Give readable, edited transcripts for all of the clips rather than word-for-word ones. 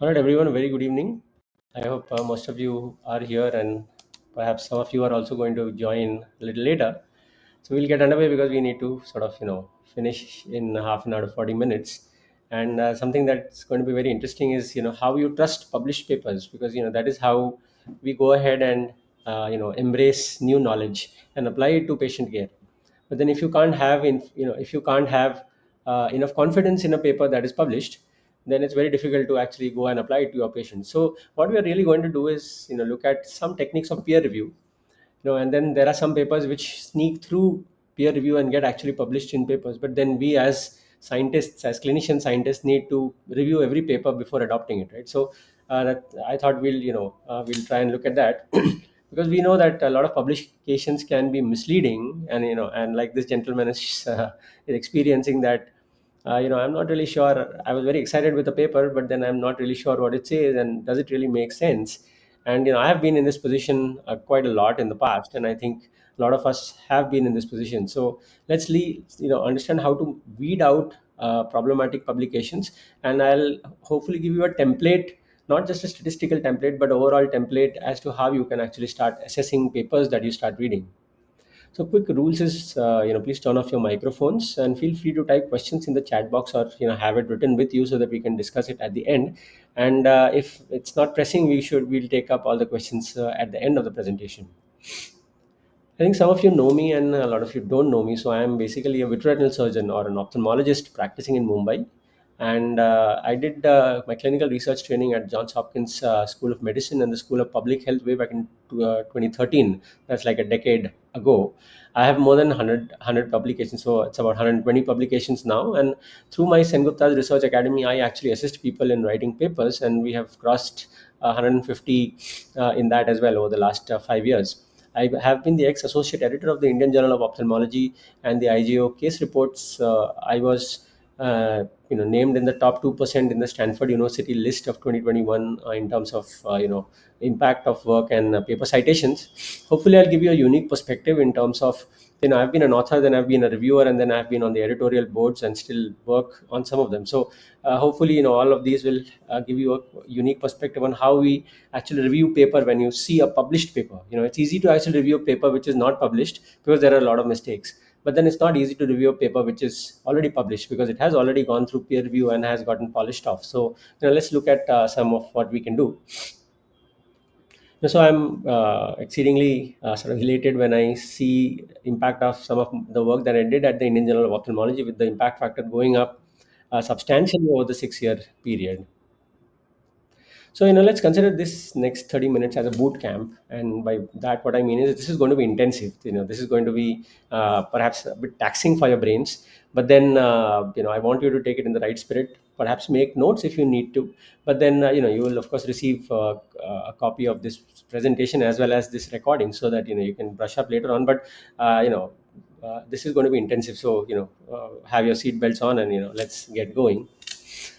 All right, everyone, a very good evening. I hope most of you are here, and perhaps some of you are also going to join a little later. So we'll get underway because we need to sort of, finish in half an hour to 40 minutes. And something that's going to be very interesting is, how you trust published papers, because, that is how we go ahead and, embrace new knowledge and apply it to patient care. But then if you can't have enough confidence in a paper that is published, then it's very difficult to actually go and apply it to your patients. So what we are really going to do is look at some techniques of peer review, and then there are some papers which sneak through peer review and get actually published in papers, but then we as scientists, as clinician scientists, need to review every paper before adopting it, right? So that I thought we'll try and look at that because we know that a lot of publications can be misleading, and and like this gentleman is experiencing that. I'm not really sure. I was very excited with the paper, but then I'm not really sure what it says and does it really make sense. And I have been in this position quite a lot in the past, and I think a lot of us have been in this position. So understand how to weed out problematic publications, and I'll hopefully give you a template, not just a statistical template, but overall template as to how you can actually start assessing papers that you start reading. So quick rules is, please turn off your microphones and feel free to type questions in the chat box, or have it written with you so that we can discuss it at the end. And if it's not pressing, we'll take up all the questions at the end of the presentation. I think some of you know me and a lot of you don't know me. So I am basically a vitreoretinal surgeon or an ophthalmologist practicing in Mumbai. And I did my clinical research training at Johns Hopkins School of Medicine and the School of Public Health way back in 2013. That's like a decade ago. I have more than 100 publications, so it's about 120 publications now. And through my Sengupta's Research Academy, I actually assist people in writing papers, and we have crossed 150 in that as well over the last 5 years. I have been the ex-associate editor of the Indian Journal of Ophthalmology and the IGO case reports. I was, named in the top 2% in the Stanford University list of 2021 in terms of, impact of work and paper citations. Hopefully, I'll give you a unique perspective in terms of, I've been an author, then I've been a reviewer, and then I've been on the editorial boards and still work on some of them. So hopefully, all of these will give you a unique perspective on how we actually review paper when you see a published paper. It's easy to actually review a paper which is not published because there are a lot of mistakes. But then it's not easy to review a paper which is already published because it has already gone through peer review and has gotten polished off. So let's look at some of what we can do. So I'm exceedingly sort of elated when I see impact of some of the work that I did at the Indian Journal of Ophthalmology, with the impact factor going up substantially over the 6 year period. So, let's consider this next 30 minutes as a boot camp. And by that, what I mean is this is going to be intensive. This is going to be perhaps a bit taxing for your brains. But then, I want you to take it in the right spirit. Perhaps make notes if you need to. But then, you will, of course, receive a copy of this presentation as well as this recording so that, you can brush up later on. But, this is going to be intensive. So, have your seatbelts on and, let's get going.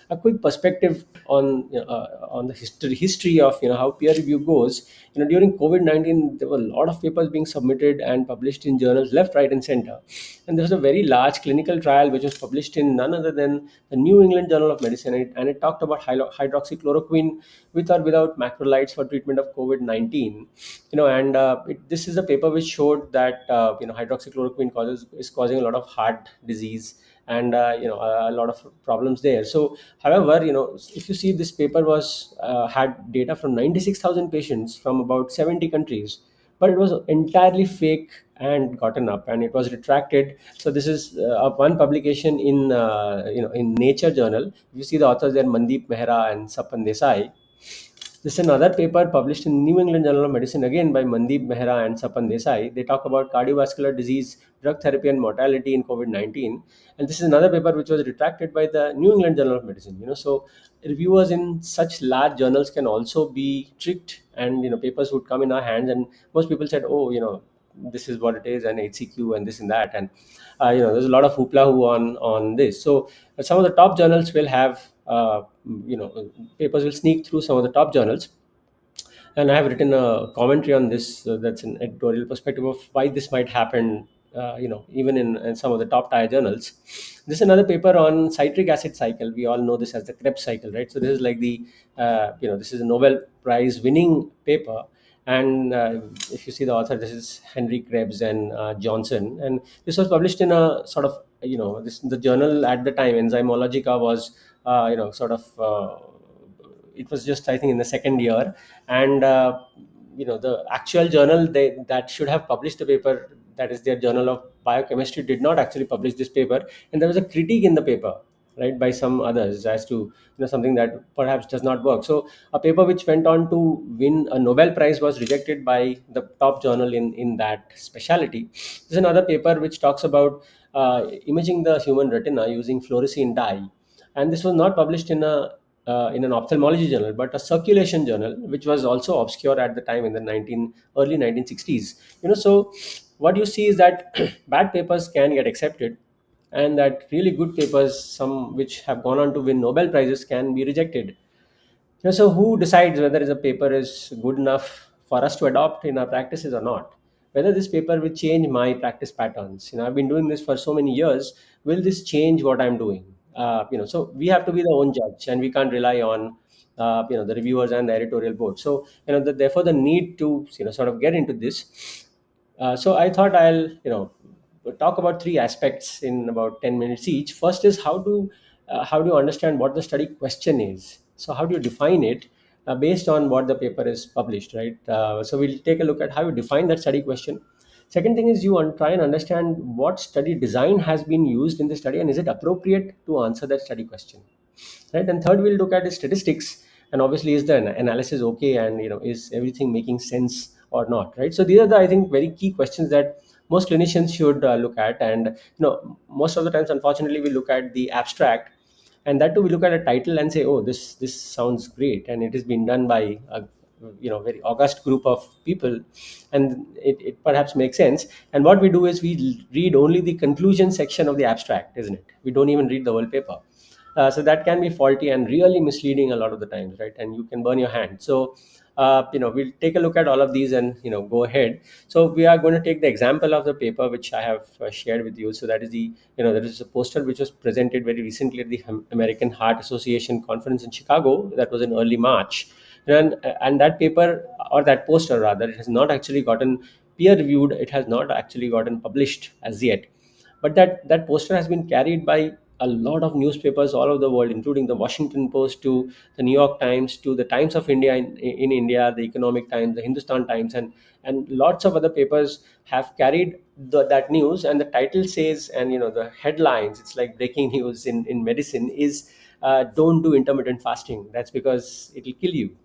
A quick perspective on the history of how peer review goes. During COVID-19, there were a lot of papers being submitted and published in journals left, right, and center. And there was a very large clinical trial which was published in none other than the New England Journal of Medicine, and it talked about hydroxychloroquine with or without macrolides for treatment of COVID-19. And this is a paper which showed that hydroxychloroquine is causing a lot of heart disease and a lot of problems there. So, however, if you see, this paper was had data from 96,000 patients from about 70 countries, but it was entirely fake and gotten up, and it was retracted. So this is one publication in in Nature journal. If you see the authors there, Mandeep Mehra and Sapan Desai. This is another paper published in New England Journal of Medicine, again by Mandeep Mehra and Sapan Desai. They talk about cardiovascular disease, drug therapy, and mortality in COVID-19. And this is another paper which was retracted by the New England Journal of Medicine. So reviewers in such large journals can also be tricked, and papers would come in our hands, and most people said, oh, this is what it is, and HCQ and this and that, and there's a lot of hoopla who on this. So some of the top journals will have papers will sneak through some of the top journals, and I have written a commentary on this. That's an editorial perspective of why this might happen even in some of the top tier journals. This is another paper on citric acid cycle. We all know this as the Krebs cycle, right? So this is like the this is a Nobel Prize winning paper. And if you see the author, this is Henry Krebs and Johnson, and this was published in a sort of, this the journal at the time, Enzymologica, was sort of it was just, I think, in the second year. And the actual journal that should have published the paper, that is their Journal of Biochemistry, did not actually publish this paper. And there was a critique in the paper, right, by some others, as to something that perhaps does not work. So a paper which went on to win a Nobel Prize was rejected by the top journal in that specialty. There's another paper which talks about imaging the human retina using fluorescein dye, and this was not published in an ophthalmology journal, but a circulation journal, which was also obscure at the time in the early 1960s. So what you see is that bad papers can get accepted, and that really good papers, some which have gone on to win Nobel prizes, can be rejected. So who decides whether a paper is good enough for us to adopt in our practices or not? Whether this paper will change my practice patterns. I've been doing this for so many years. Will this change what I'm doing? So we have to be the own judge, and we can't rely on the reviewers and the editorial board. So therefore the need to sort of get into this. So I thought I'll talk about three aspects in about 10 minutes each. First is how do you understand what the study question is? So how do you define it based on what the paper is published, right? So we'll take a look at how you define that study question. Second thing is try and understand what study design has been used in the study, and is it appropriate to answer that study question, right? And third, we'll look at the statistics, and obviously, is the analysis okay, and is everything making sense or not, right? So these are the, I think, very key questions that most clinicians should look at. And most of the times, unfortunately, we look at the abstract, and that too we look at a title and say, oh, this sounds great, and it has been done by a very august group of people, and it perhaps makes sense. And what we do is we read only the conclusion section of the abstract, isn't it? We don't even read the whole paper. So that can be faulty and really misleading a lot of the times, right? And you can burn your hand. So we'll take a look at all of these and go ahead. So we are going to take the example of the paper which I have shared with you. So that is that is a poster which was presented very recently at the American Heart Association conference in Chicago. That was in early March. And that paper, or that poster rather, it has not actually gotten peer reviewed. It has not actually gotten published as yet, but that poster has been carried by a lot of newspapers all over the world, including the Washington Post, to the New York Times, to the Times of India in India, the Economic Times, the Hindustan Times, and lots of other papers have carried that news. And the title says, and the headlines, it's like breaking news in medicine, is don't do intermittent fasting. That's because it'll kill you.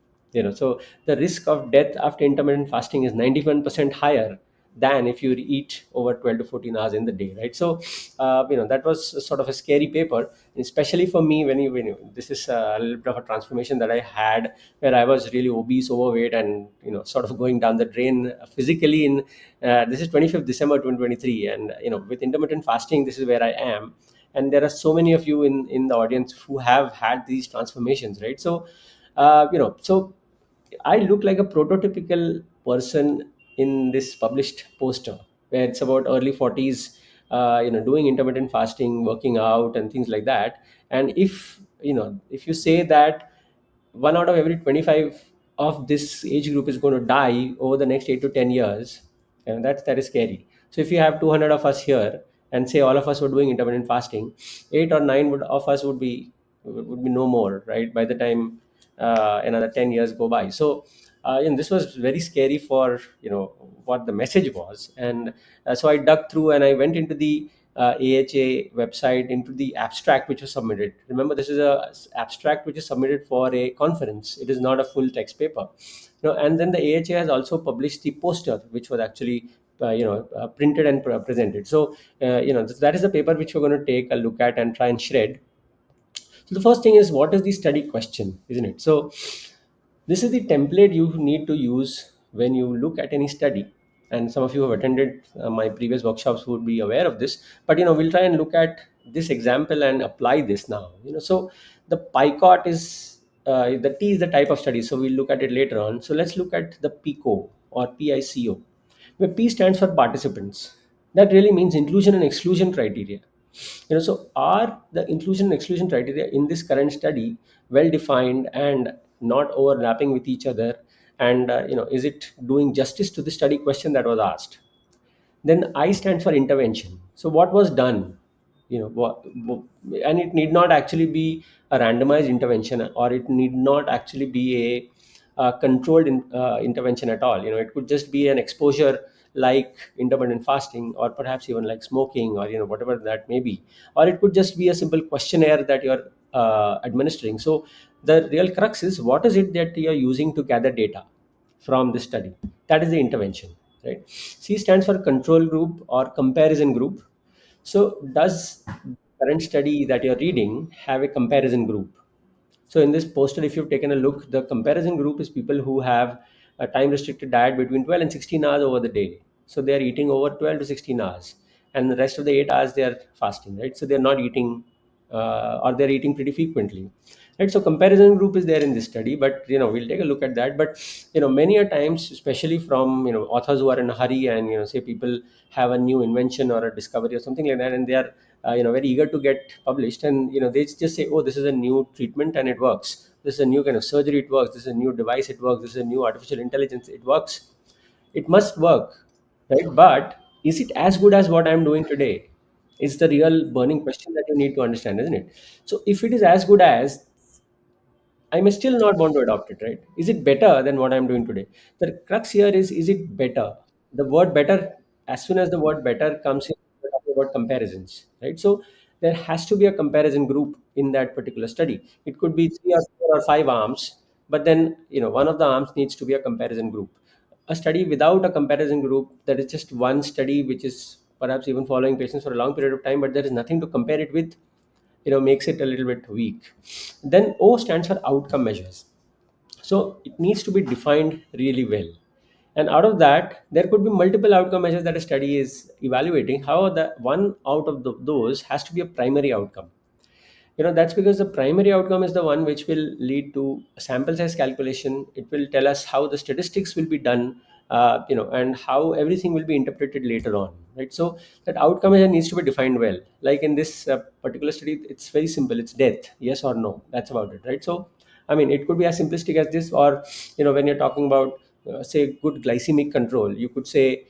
So the risk of death after intermittent fasting is 91% higher than if you eat over 12 to 14 hours in the day, right? So that was sort of a scary paper, especially for me. When this is a little bit of a transformation that I had, where I was really obese, overweight, and sort of going down the drain physically. In This is 25th December 2023, and with intermittent fasting, this is where I am. And there are so many of you in the audience who have had these transformations, right? So so I look like a prototypical person in this published poster, where it's about early 40s, doing intermittent fasting, working out, and things like that. And if you say that one out of every 25 of this age group is going to die over the next 8 to 10 years, and that is scary. So if you have 200 of us here, and say all of us were doing intermittent fasting, 8 or 9 of us would be no more, right, by the time another 10 years go by. So this was very scary for what the message was. And so I dug through, and I went into the AHA website, into the abstract which was submitted. Remember, this is a abstract which is submitted for a conference. It is not a full text paper. And then the AHA has also published the poster, which was actually printed and presented. So that is the paper which we're going to take a look at and try and shred. So the first thing is, what is the study question, isn't it? So this is the template you need to use when you look at any study. And some of you have attended my previous workshops would be aware of this. But we'll try and look at this example and apply this now. So the PICOT is the T is the type of study. So we'll look at it later on. So let's look at the PICO or PICO, where P stands for participants. That really means inclusion and exclusion criteria. So are the inclusion and exclusion criteria in this current study well defined and not overlapping with each other? And is it doing justice to the study question that was asked? Then I stands for intervention. So what was done? And it need not actually be a randomized intervention, or it need not actually be a controlled intervention at all. It could just be an exposure like intermittent fasting, or perhaps even like smoking, or whatever that may be. Or it could just be a simple questionnaire that you're administering. So the real crux is, what is it that you're using to gather data from the study? That is the intervention, right? C stands for control group or comparison group. So does current study that you're reading have a comparison group? So in this poster, if you've taken a look, the comparison group is people who have a time restricted diet between 12 and 16 hours over the day. So they are eating over 12 to 16 hours, and the rest of the 8 hours they are fasting, right? So they're not eating, or they're eating pretty frequently, right? So comparison group is there in this study, but we'll take a look at that. But many a times, especially from authors who are in a hurry, and say people have a new invention or a discovery or something like that, and they are very eager to get published, and they just say, oh, this is a new treatment and it works, this is a new kind of surgery, it works, this is a new device, it works, this is a new artificial intelligence, it works. It must work, right? But is it as good as what I'm doing today? Is the real burning question that you need to understand, isn't it? So if it is as good as, I may still not want to adopt it, right? Is it better than what I'm doing today? The crux here is it better? The word better, as soon as the word better comes in, we're talking about comparisons, right? So there has to be a comparison group in that particular study. It could be three or four or five arms, but then, one of the arms needs to be a comparison group. A study without a comparison group, that is just one study which is perhaps even following patients for a long period of time, but there is nothing to compare it with, makes it a little bit weak. Then O stands for outcome measures. So it needs to be defined really well. And out of that, there could be multiple outcome measures that a study is evaluating. However, the one out of those has to be a primary outcome. That's because the primary outcome is the one which will lead to a sample size calculation. It will tell us how the statistics will be done, and how everything will be interpreted later on, right? So that outcome measure needs to be defined well. Like in this particular study, it's very simple, it's death, yes or no, that's about it, right? So I mean, it could be as simplistic as this. Or when you're talking about say good glycemic control, you could say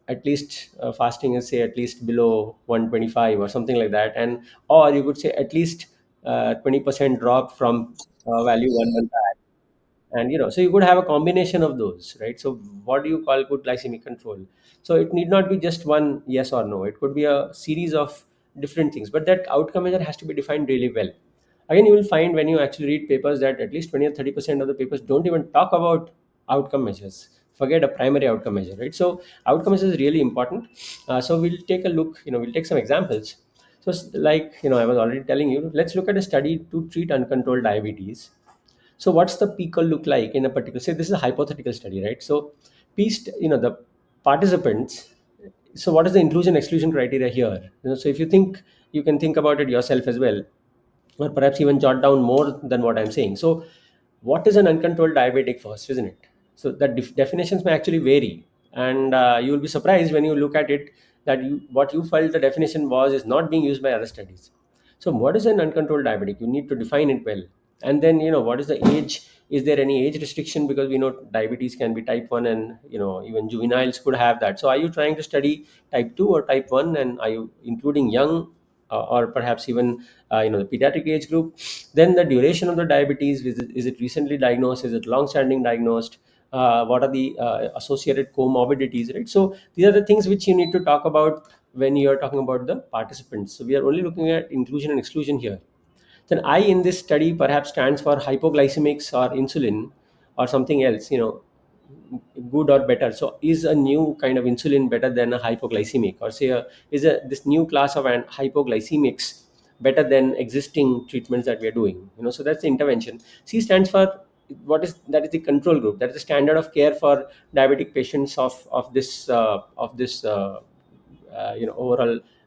at least fasting is, say, at least below 125 or something like that. And or you could say at least 20% drop from value 1 month back. And so you could have a combination of those, right? So what do you call good glycemic control? So it need not be just one yes or no, it could be a series of different things, but that outcome measure has to be defined really well. Again, you will find when you actually read papers that at least 20 or 30% of the papers don't even talk about outcome measures, forget a primary outcome measure, right? So outcome measure is really important. So we'll take a look, we'll take some examples. So like I was already telling you, let's look at a study to treat uncontrolled diabetes. So what's the PICO look like in a particular, say this is a hypothetical study, right? So the participants, so what is the inclusion exclusion criteria here? So if you think, you can think about it yourself as well, or perhaps even jot down more than what I'm saying. So what is an uncontrolled diabetic first, isn't it? So the definitions may actually vary, and you will be surprised when you look at it that what you felt the definition was is not being used by other studies. So what is an uncontrolled diabetic? You need to define it well. And then what is the age? Is there any age restriction? Because we know diabetes can be type 1, and even juveniles could have that. So are you trying to study type 2 or type 1, and are you including young, or perhaps even the pediatric age group? Then the duration of the diabetes, is it recently diagnosed, is it long standing diagnosed? What are the associated comorbidities, right? So these are the things which you need to talk about when you are talking about the participants. So we are only looking at inclusion and exclusion here. Then I in this study perhaps stands for hypoglycemics or insulin or something else, good or better. So is a new kind of insulin better than a hypoglycemic, or say is a this new class of an hypoglycemics better than existing treatments that we are doing? So that's the intervention. C stands for, that is the control group, that is the standard of care for diabetic patients of this overall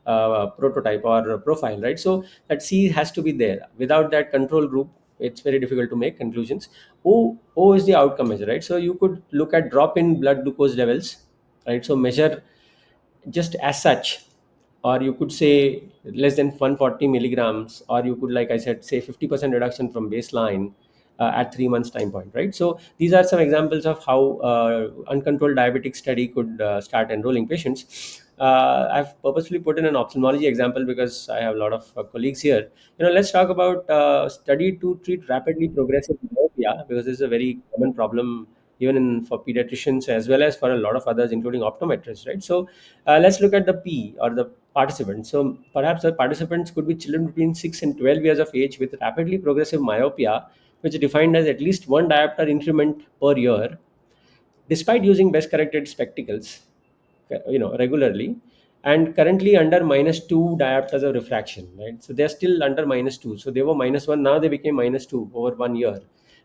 prototype or profile, right? So that C has to be there. Without that control group, it's very difficult to make conclusions. O is the outcome measure, right? So you could look at drop in blood glucose levels, right? So measure just as such, or you could say less than 140 milligrams, or you could, like I said, say 50% reduction from baseline at 3 months time point, right? So these are some examples of how uncontrolled diabetic study could start enrolling patients. I've purposely put in an ophthalmology example because I have a lot of colleagues here. Let's talk about study to treat rapidly progressive myopia, because this is a very common problem even for pediatricians as well as for a lot of others, including optometrists, right? So let's look at the P, or the participants. So perhaps the participants could be children between 6 and 12 years of age with rapidly progressive myopia, which is defined as at least one diopter increment per year, despite using best corrected spectacles regularly, and currently under -2 diopters of refraction, right? So they're still under -2. So they were -1, now they became -2 over 1 year,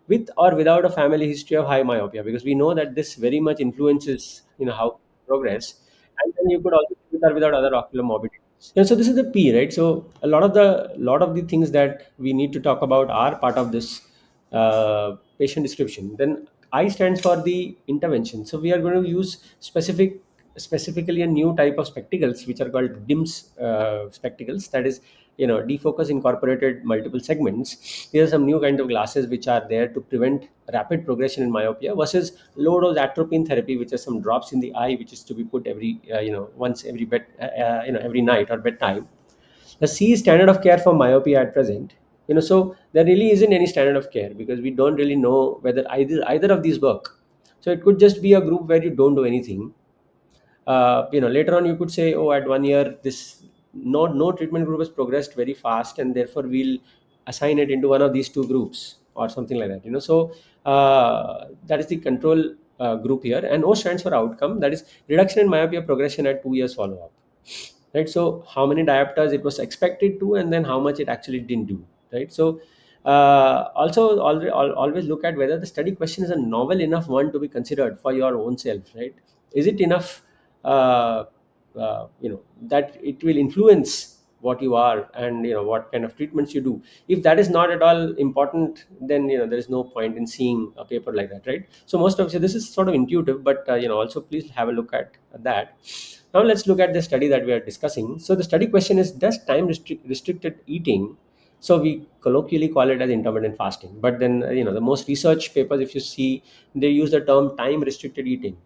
with or without a family history of high myopia, because we know that this very much influences how progress. And then you could also do with or without other ocular morbidity. So this is the P, right? So a lot of the things that we need to talk about are part of this patient description. Then I stands for the intervention. So we are going to use specifically a new type of spectacles which are called DIMS spectacles. That is, defocus incorporated multiple segments. These are some new kind of glasses which are there to prevent rapid progression in myopia, versus low dose atropine therapy, which is some drops in the eye, which is to be put every once every every night or bedtime. The C is standard of care for myopia at present. So there really isn't any standard of care, because we don't really know whether either of these work. So it could just be a group where you don't do anything. Later on you could say, oh, at 1 year this no treatment group has progressed very fast, and therefore we'll assign it into one of these two groups or something like that. So that is the control group here. And O stands for outcome, that is reduction in myopia progression at 2 years follow up, right? So how many diopters it was expected to, and then how much it actually didn't do, right? So also always look at whether the study question is a novel enough one to be considered for your own self, right? Is it enough uh, that it will influence what you are, and what kind of treatments you do? If that is not at all important, then there is no point in seeing a paper like that, right? So most of, so this is sort of intuitive, but also please have a look at that. Now let's look at the study that we are discussing. So the study question is, does time restricted eating, so we colloquially call it as intermittent fasting, but then the most research papers, if you see, they use the term time restricted eating.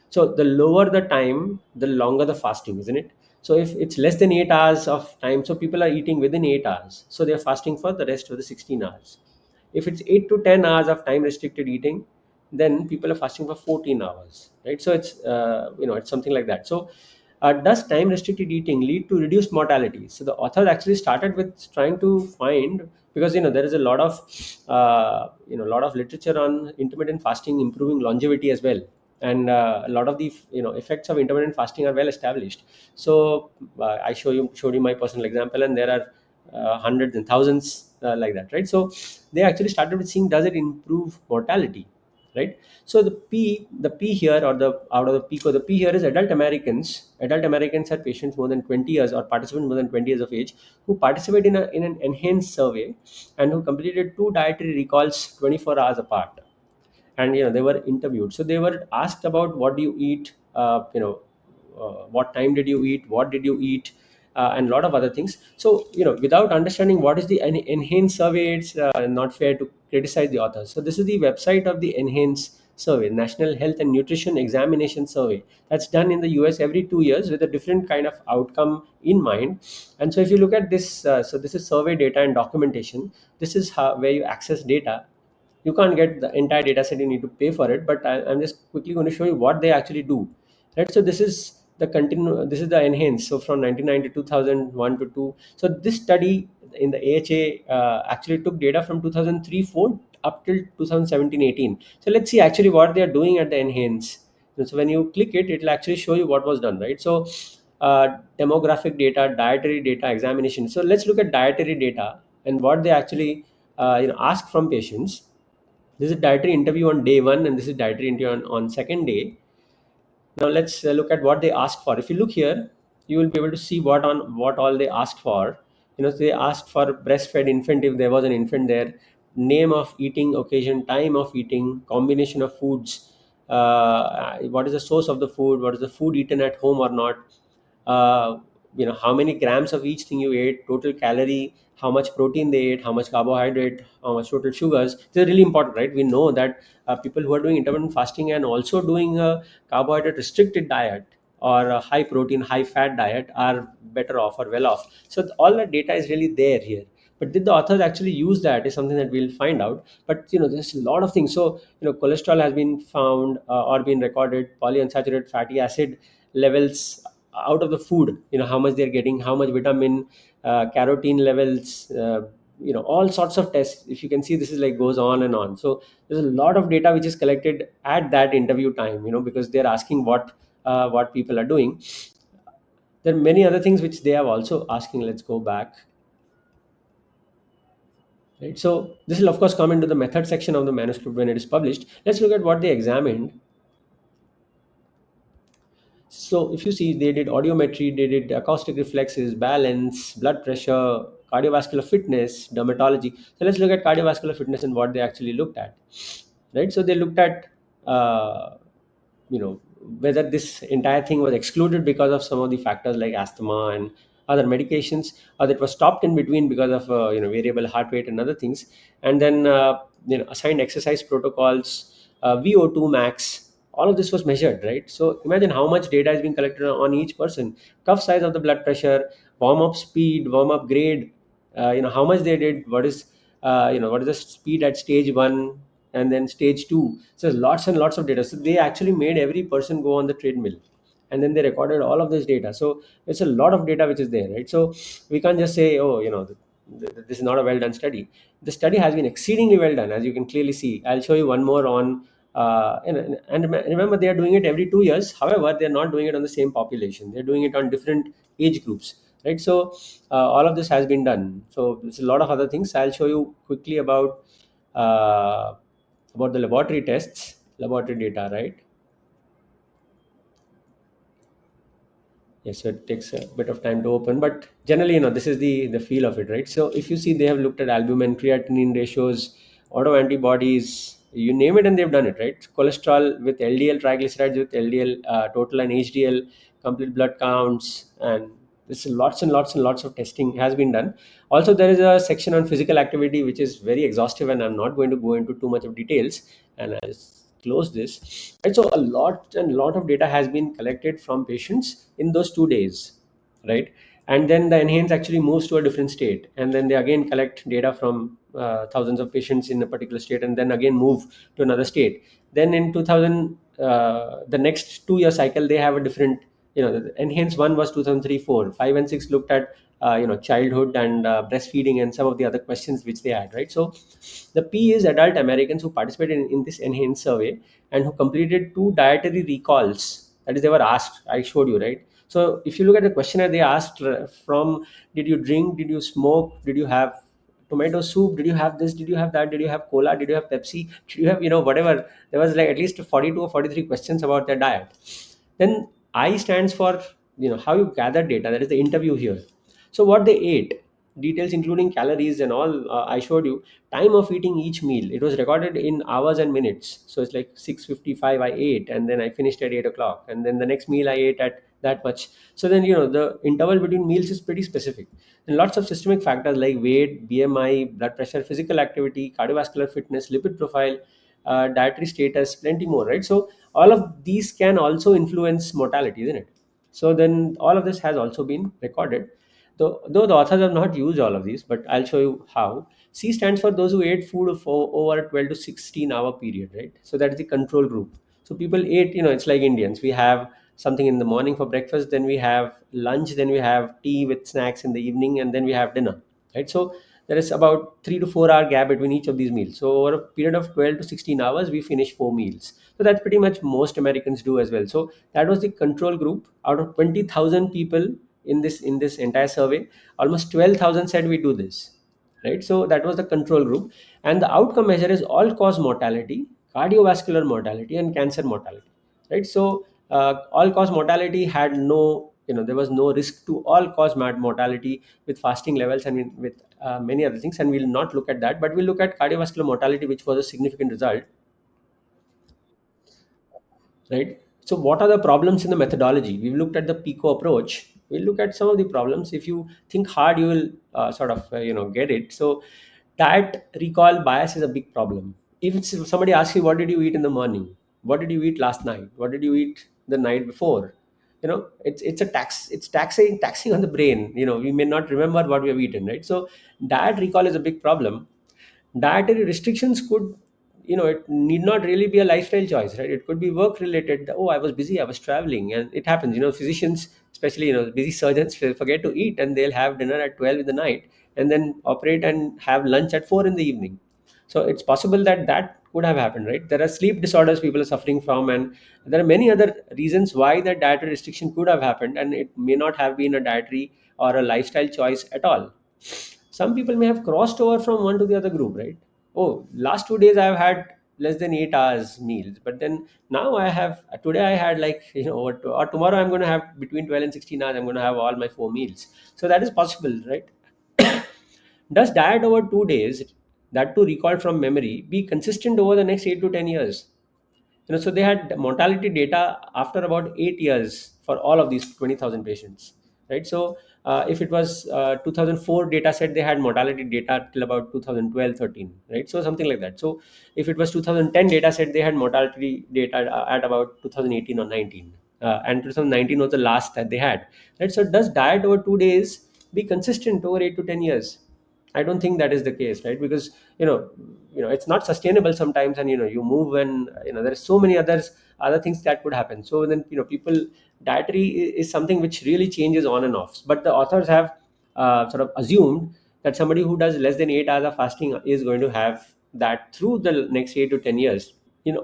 So the lower the time, the longer the fasting, isn't it? So if it's less than 8 hours of time, so people are eating within 8 hours, so they're fasting for the rest of the 16 hours. If it's 8 to 10 hours of time restricted eating, then people are fasting for 14 hours, right? So it's something like that. So does time restricted eating lead to reduced mortality? So the author actually started with trying to find, because there is a lot of literature on intermittent fasting improving longevity as well. And a lot of the effects of intermittent fasting are well established. So I showed you my personal example, and there are hundreds and thousands like that, right? So they actually started with seeing, does it improve mortality, right? So the P here, or the out of the PICO, the P here is adult Americans. Adult Americans are patients more than 20 years, or participants more than 20 years of age, who participate in an enhanced survey, and who completed two dietary recalls 24 hours apart. And they were interviewed, so they were asked about, what do you eat, what time did you eat, what did you eat, and a lot of other things. So without understanding what is the enhanced survey, it's not fair to criticize the authors. So this is the website of the enhanced survey, National Health and Nutrition Examination Survey, that's done in the US every 2 years with a different kind of outcome in mind. And so if you look at this, so this is survey data and documentation. This is where you access data. You can't get the entire data set, you need to pay for it, but I'm just quickly going to show you what they actually do, right? So this is the enhance, so from 1990 to 2001 to 2. So this study in the AHA actually took data from 2003 4 up till 2017-18. So let's see actually what they are doing at the enhance. So when you click it, it'll actually show you what was done, right? So demographic data, dietary data, examination. So let's look at dietary data and what they actually ask from patients. This is dietary interview on day one, and this is dietary interview on second day. Now let's look at what they ask for. If you look here, you will be able to see what all they asked for. So they asked for breastfed infant if there was an infant there, name of eating occasion, time of eating, combination of foods, what is the source of the food, what is the food eaten at home or not, uh, how many grams of each thing you ate, total calorie, how much protein they ate, how much carbohydrate, how much total sugars. They're really important, right? We know that people who are doing intermittent fasting and also doing a carbohydrate restricted diet or a high protein high fat diet are better off or well off. So all that data is really there here. But did the authors actually use that is something that we'll find out. But there's a lot of things. So cholesterol has been found or been recorded, polyunsaturated fatty acid levels out of the food, how much they're getting, how much vitamin, carotene levels, all sorts of tests. If you can see, this is like goes on and on. So there's a lot of data which is collected at that interview time, because they're asking what people are doing. There are many other things which they have also asking. Let's go back. Right, so this will of course come into the method section of the manuscript when it is published. Let's look at what they examined. So if you see, they did audiometry, they did acoustic reflexes, balance, blood pressure, cardiovascular fitness, dermatology. So let's look at cardiovascular fitness and what they actually looked at. Right. So they looked at uh, whether this entire thing was excluded because of some of the factors like asthma and other medications, or that was stopped in between because of variable heart rate and other things. And then assigned exercise protocols, VO2 max, all of this was measured, right? So imagine how much data is being collected on each person. Cuff size of the blood pressure, warm up speed, warm up grade, how much they did, what is the speed at stage 1 and then stage 2. So lots and lots of data. So they actually made every person go on the treadmill, and then they recorded all of this data. So it's a lot of data which is there, right? So we can't just say, oh, this is not a well done study. The study has been exceedingly well done, as you can clearly see. I'll show you one more on and remember, they are doing it every 2 years. However, they're not doing it on the same population, they're doing it on different age groups, right? So all of this has been done. So there's a lot of other things. I'll show you quickly uh, about the laboratory tests, laboratory data, right? Yes, so it takes a bit of time to open, but generally, this is the feel of it, right? So if you see, they have looked at albumin, creatinine ratios, autoantibodies, you name it, and they've done it, right? Cholesterol with LDL, triglycerides with LDL, total and HDL, complete blood counts, and this is lots and lots and lots of testing has been done. Also, there is a section on physical activity which is very exhaustive, and I'm not going to go into too much of details. And I'll close this. Right, so a lot of data has been collected from patients in those 2 days, right? And then the enhance actually moves to a different state, and then they again collect data from thousands of patients in a particular state, and then again move to another state. Then in 2000, the next 2 year cycle, they have a different. The enhance one was 2003, 4, 5, and 6 looked at childhood and breastfeeding and some of the other questions which they had, right? So the P is adult Americans who participated in this enhanced survey and who completed 2 dietary recalls. That is, they were asked. I showed you, right? So if you look at the questionnaire, they asked from: Did you drink? Did you smoke? Did you have tomato soup? Did you have this? Did you have that? Did you have cola? Did you have Pepsi? Did you have whatever? There was like at least 42 or 43 questions about their diet. Then I stands for how you gather data. That is the interview here. So what they ate, details including calories and all. I showed you time of eating each meal. It was recorded in hours and minutes. So it's like 6:55 I ate, and then I finished at 8 o'clock, and then the next meal I ate at that much. So then the interval between meals is pretty specific. And lots of systemic factors like weight, BMI, blood pressure, physical activity, cardiovascular fitness, lipid profile, dietary status, plenty more, right? So all of these can also influence mortality, isn't it? So then all of this has also been recorded. Though the authors have not used all of these, but I'll show you how. C stands for those who ate food for over a 12 to 16 hour period, right? So that is the control group. So people ate, it's like Indians. We have something in the morning for breakfast, then we have lunch, then we have tea with snacks in the evening, and then we have dinner, right? So there is about 3 to 4 hour gap between each of these meals. So over a period of 12 to 16 hours, we finish 4 meals. So that's pretty much most Americans do as well. So that was the control group. Out of 20,000 people in this entire survey, almost 12,000 said we do this, right? So that was the control group, and the outcome measure is all cause mortality, cardiovascular mortality, and cancer mortality, right? So all cause mortality had no, there was no risk to all cause mortality with fasting levels and with many other things, and we'll not look at that, but we'll look at cardiovascular mortality, which was a significant result, right? So what are the problems in the methodology? We've looked at the PICO approach. we'll look at some of the problems. If you think hard, you will get it. So that recall bias is a big problem. If somebody asks you, what did you eat in the morning, what did you eat last night, what did you eat the night before, it's a taxing on the brain. We may not remember what we have eaten, right? So that recall is a big problem. Dietary restrictions could, it need not really be a lifestyle choice, right? It could be work related. Oh, I was busy, I was traveling, and it happens. Physicians, especially, busy surgeons, forget to eat, and they'll have dinner at 12 in the night, and then operate and have lunch at 4 in the evening. So it's possible that that could have happened, right? There are sleep disorders people are suffering from, and there are many other reasons why that dietary restriction could have happened, and it may not have been a dietary or a lifestyle choice at all. Some people may have crossed over from one to the other group, right? Oh, last 2 days I've had less than 8 hours meals, but then now I have, today I had, like, or tomorrow I'm going to have between 12 and 16 hours, I'm going to have all my 4 meals. So that is possible, right? Does diet over 2 days, that too recalled from memory, be consistent over the next 8 to 10 years? So they had mortality data after about 8 years for all of these 20,000 patients, right? So if it was 2004 data set, they had mortality data till about 2012, 13, right? So something like that. So if it was 2010 data set, they had mortality data at about 2018 or 19, and 2019 was the last that they had, right? So does diet over 2 days be consistent over 8 to 10 years? I don't think that is the case, right? Because it's not sustainable sometimes, and you move, and there's so many other things that could happen. So then, people, dietary is something which really changes on and off. But the authors have sort of assumed that somebody who does less than 8 hours of fasting is going to have that through the next 8 to 10 years.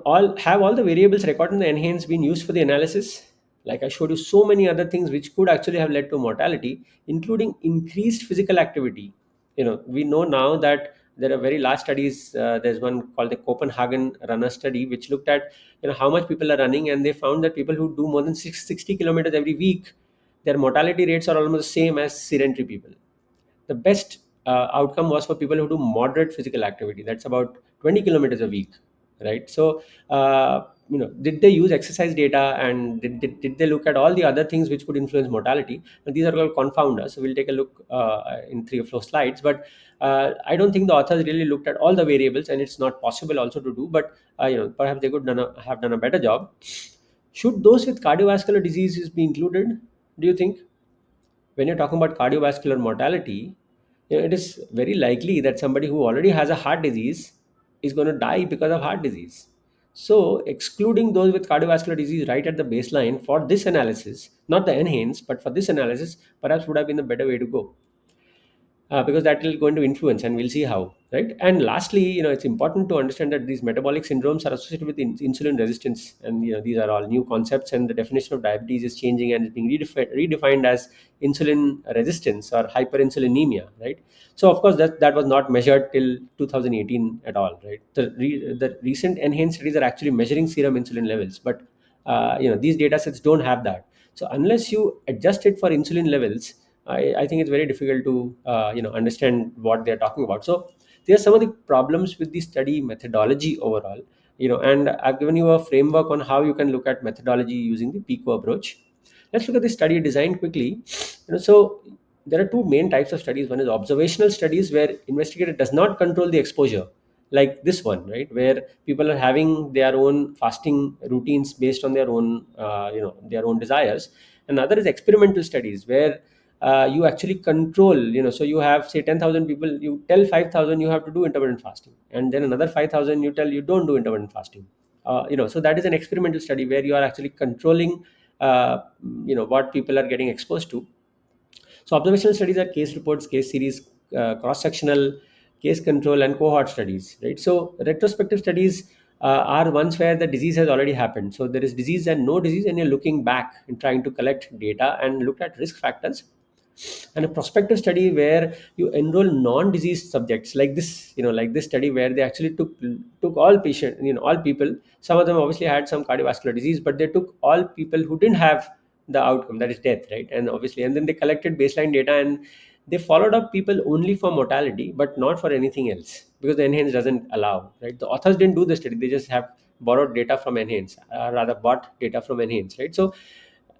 All the variables recorded in the enhance been used for the analysis. Like I showed you, so many other things which could actually have led to mortality, including increased physical activity. We know now that there are very large studies. There's one called the Copenhagen runner study, which looked at how much people are running, and they found that people who do more than 60 kilometers every week, their mortality rates are almost the same as sedentary people. The best outcome was for people who do moderate physical activity. That's about 20 kilometers a week, right? So did they use exercise data, and did they look at all the other things which could influence mortality? And these are called confounders. So we'll take a look in 3 or 4 slides, but I don't think the authors really looked at all the variables, and it's not possible also to do. But perhaps they could have done a better job. Should those with cardiovascular diseases be included, do you think? When you're talking about cardiovascular mortality, it is very likely that somebody who already has a heart disease is going to die because of heart disease. So, excluding those with cardiovascular disease right at the baseline for this analysis, not the NHANES, but for this analysis, perhaps would have been the better way to go, because that will going to influence, and we'll see how, right? And lastly, it's important to understand that these metabolic syndromes are associated with insulin resistance, and these are all new concepts, and the definition of diabetes is changing and is being redefined as insulin resistance or hyperinsulinemia, right? So of course that was not measured till 2018 at all, right? The recent enhanced studies are actually measuring serum insulin levels, but these data sets don't have that. So unless you adjust it for insulin levels, I think it's very difficult to understand what they're talking about. So there are some of the problems with the study methodology overall. And I've given you a framework on how you can look at methodology using the PICO approach. Let's look at the study design quickly. So there are two main types of studies. One is observational studies, where investigator does not control the exposure, like this one, right, where people are having their own fasting routines based on their own their own desires. Another is experimental studies, where you actually control. So you have, say, 10,000 people, you tell 5,000 you have to do intermittent fasting, and then another 5,000 you tell you don't do intermittent fasting. So that is an experimental study where you are actually controlling what people are getting exposed to. So observational studies are case reports, case series, cross-sectional, case control, and cohort studies, right? So retrospective studies are ones where the disease has already happened. So there is disease and no disease, and you're looking back and trying to collect data and look at risk factors. And a prospective study where you enroll non-disease subjects, like this, like this study where they actually took all patient, all people. Some of them obviously had some cardiovascular disease, but they took all people who didn't have the outcome, that is death, right? And obviously, and then they collected baseline data, and they followed up people only for mortality but not for anything else, because the enhance doesn't allow, right? The authors didn't do the study, they just have borrowed data from enhance, rather bought data from enhance, right? So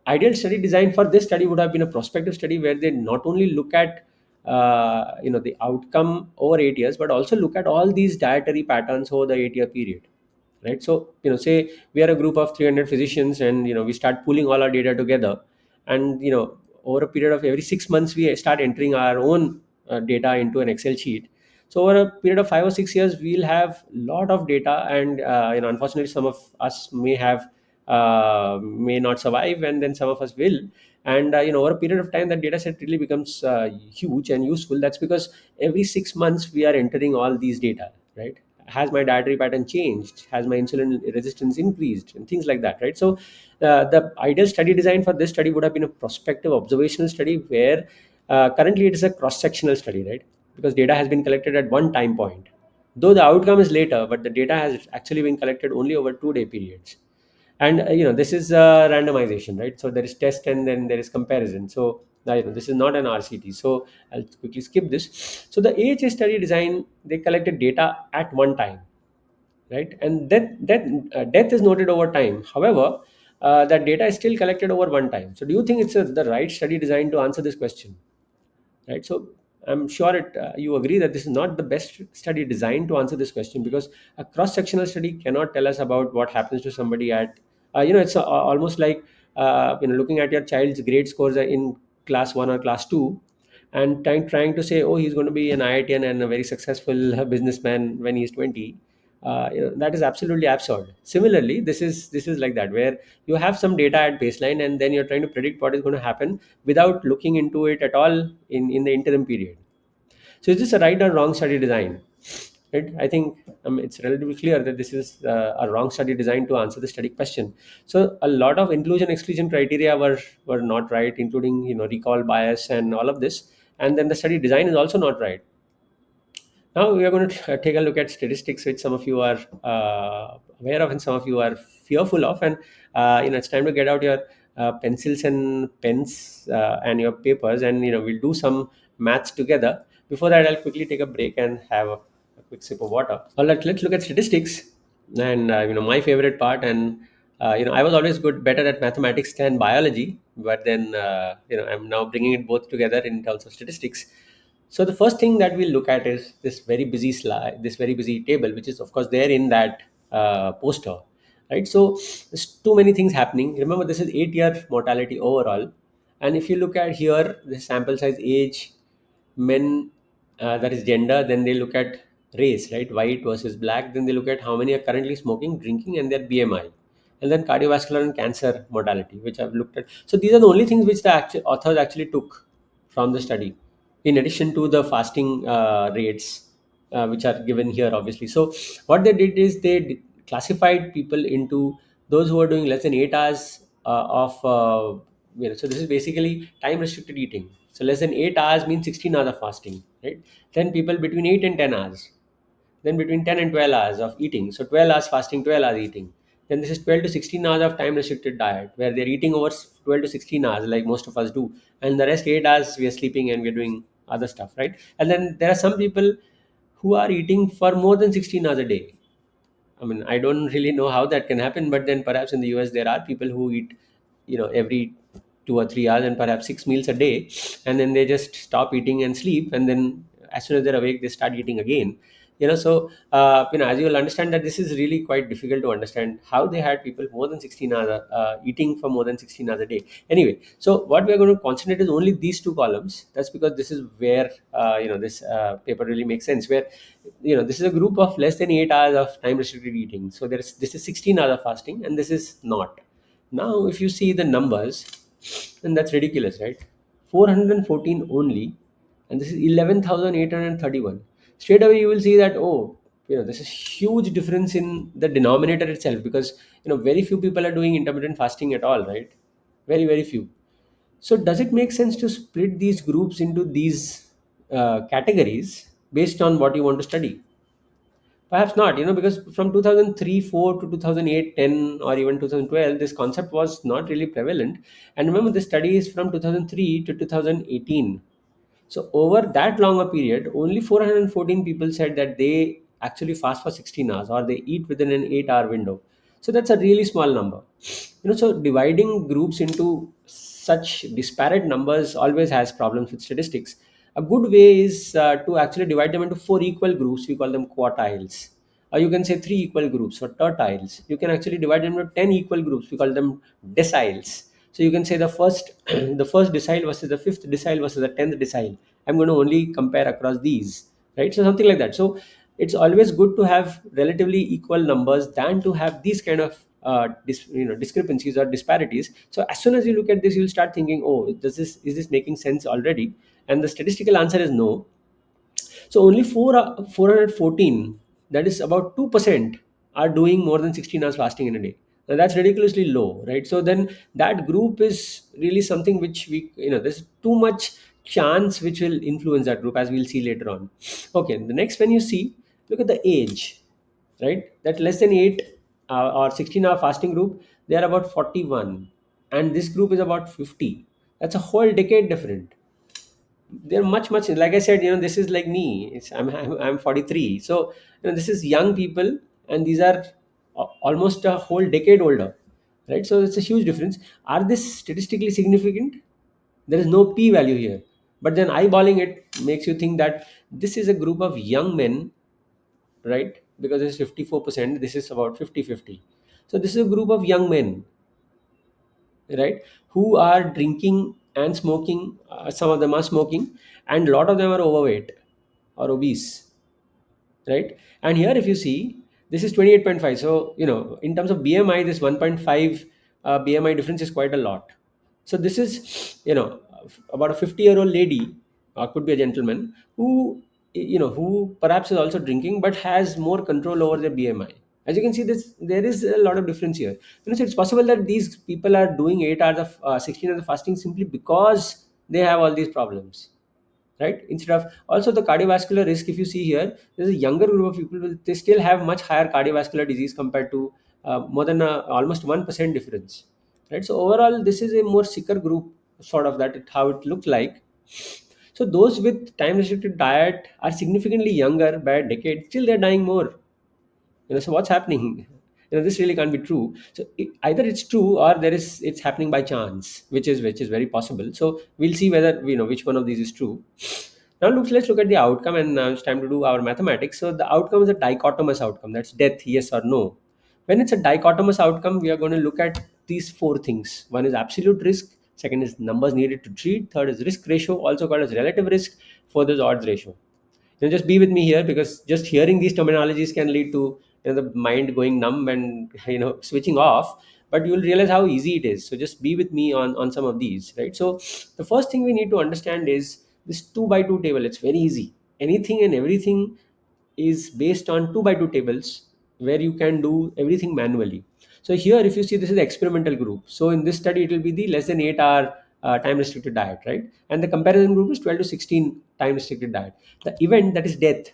ideal study design for this study would have been a prospective study where they not only look at the outcome over 8 years, but also look at all these dietary patterns over the 8 year period, right? So say we are a group of 300 physicians, and we start pulling all our data together, and over a period of every 6 months we start entering our own data into an Excel sheet. So over a period of 5 or 6 years we'll have a lot of data, and unfortunately some of us may not survive, and then some of us will. And over a period of time that data set really becomes huge and useful. That's because every 6 months we are entering all these data, right? Has my dietary pattern changed? Has my insulin resistance increased? And things like that, right? So the ideal study design for this study would have been a prospective observational study, where currently it is a cross-sectional study, right? Because data has been collected at one time point, though the outcome is later, but the data has actually been collected only over 2 day periods. And this is randomization, right? So there is test and then there is comparison. So this is not an RCT, so I'll quickly skip this. So the AHA study design, they collected data at one time, right? And death is noted over time. However, that data is still collected over one time. So do you think it's the right study design to answer this question, right? So I'm sure you agree that this is not the best study designed to answer this question, because a cross sectional study cannot tell us about what happens to somebody at it's almost like looking at your child's grade scores in class 1 or class 2, and trying to say, oh, he's going to be an IITian and a very successful businessman when he's 20. That is absolutely absurd. Similarly, this is like that, where you have some data at baseline, and then you're trying to predict what is going to happen without looking into it at all in the interim period. So is this a right or wrong study design? Right? I think it's relatively clear that this is a wrong study design to answer the study question. So a lot of inclusion exclusion criteria were not right, including recall bias and all of this. And then the study design is also not right. Now we are going to take a look at statistics, which some of you are aware of and some of you are fearful of. And it's time to get out your pencils and pens and your papers, and we'll do some maths together. Before that, I'll quickly take a break and have a quick sip of water. All right, let's look at statistics, and my favorite part. And I was always better at mathematics than biology, but then I'm now bringing it both together in terms of statistics. So the first thing that we'll look at is this very busy slide, this very busy table, which is of course there in that poster, right? So there's too many things happening. Remember, this is 8 year mortality overall, and if you look at here, the sample size, age, men, that is gender. Then they look at race, right? White versus black. Then they look at how many are currently smoking, drinking, and their BMI, and then cardiovascular and cancer mortality, which I've looked at. So these are the only things which the authors actually took from the study, in addition to the fasting rates, which are given here, obviously. So what they did is they classified people into those who are doing less than 8 hours of so this is basically time restricted eating. So less than 8 hours means 16 hours of fasting, right? Then people between 8 and 10 hours, then between 10 and 12 hours of eating. So 12 hours fasting, 12 hours eating. Then this is 12 to 16 hours of time restricted diet, where they're eating over 12 to 16 hours, like most of us do. And the rest 8 hours, we are sleeping and we're doing other stuff, right? And then there are some people who are eating for more than 16 hours a day. I mean, I don't really know how that can happen, but then perhaps in the US there are people who eat, every 2 or 3 hours and perhaps 6 meals a day, and then they just stop eating and sleep, and then as soon as they're awake, they start eating again. So as you will understand that this is really quite difficult to understand how they had people more than 16 hours eating for more than 16 hours a day. Anyway, so what we are going to concentrate is only these two columns. That's because this is where this paper really makes sense. Where this is a group of less than 8 hours of time restricted eating. So this is 16 hours of fasting, and this is not. Now, if you see the numbers, then that's ridiculous, right? 414 only, and this is 11,831. Straight away, you will see that, oh, this is huge difference in the denominator itself, because very few people are doing intermittent fasting at all, right? Very, very few. So does it make sense to split these groups into these categories based on what you want to study? Perhaps not, because from 2003, 4 to 2008, 10, or even 2012, this concept was not really prevalent. And remember, the study is from 2003 to 2018. So over that longer period, only 414 people said that they actually fast for 16 hours or they eat within an 8-hour window. So that's a really small number. So dividing groups into such disparate numbers always has problems with statistics. A good way is to actually divide them into four equal groups. We call them quartiles, or you can say three equal groups or tertiles. You can actually divide them into 10 equal groups. We call them deciles. So you can say the first the first decile versus the fifth decile versus the 10th decile. I'm going to only compare across these, right? So something like that. So it's always good to have relatively equal numbers than to have these kind of discrepancies or disparities. So as soon as you look at this, you'll start thinking, oh, does this is this making sense already? And the statistical answer is no. So only 414, that is about 2%, are doing more than 16 hours fasting in a day. Now that's ridiculously low, right? So then that group is really something which there's too much chance which will influence that group, as we'll see later on. Okay, the next, when you see, look at the age, right? That less than 8 or 16-hour fasting group, they are about 41, and this group is about 50. That's a whole decade different. They're much, like I said, this is like me. I'm 43, so this is young people, and these are almost a whole decade older, right? So it's a huge difference. Are this statistically significant? There is no p value here, but then eyeballing it makes you think that this is a group of young men, right? Because it's 54%, this is about 50-50. So this is a group of young men, right, who are drinking and smoking. Some of them are smoking, and a lot of them are overweight or obese, right? And here, if you see, this is 28.5. So in terms of BMI, this 1.5 BMI difference is quite a lot. So this is about a 50-year-old lady, or could be a gentleman, who perhaps is also drinking but has more control over their BMI. As you can see, this there is a lot of difference here. So it's possible that these people are doing 8 hours of 16 hours of fasting simply because they have all these problems, right? Instead of, also, the cardiovascular risk, if you see here, there's a younger group of people, they still have much higher cardiovascular disease compared to more than almost 1% difference, right? So overall, this is a more sicker group, sort of, that how it looked like. So those with time restricted diet are significantly younger by a decade, still they're dying more. So what's happening? This really can't be true. So either it's true, or it's happening by chance, which is very possible. So we'll see whether which one of these is true. Now let's look at the outcome, and now it's time to do our mathematics. So the outcome is a dichotomous outcome. That's death, yes or no. When it's a dichotomous outcome, we are going to look at these four things. One is absolute risk, second is numbers needed to treat, third is risk ratio, also called as relative risk, fourth is odds ratio. Just be with me here, because just hearing these terminologies can lead to the mind going numb and switching off. But you'll realize how easy it is. So just be with me on some of these, right? So the first thing we need to understand is this 2 by 2 table. It's very easy. Anything and everything is based on 2 by 2 tables, where you can do everything manually. So here, if you see, this is the experimental group. So in this study, it will be the less than 8 hour time restricted diet, right? And the comparison group is 12 to 16 time restricted diet. The event, that is death,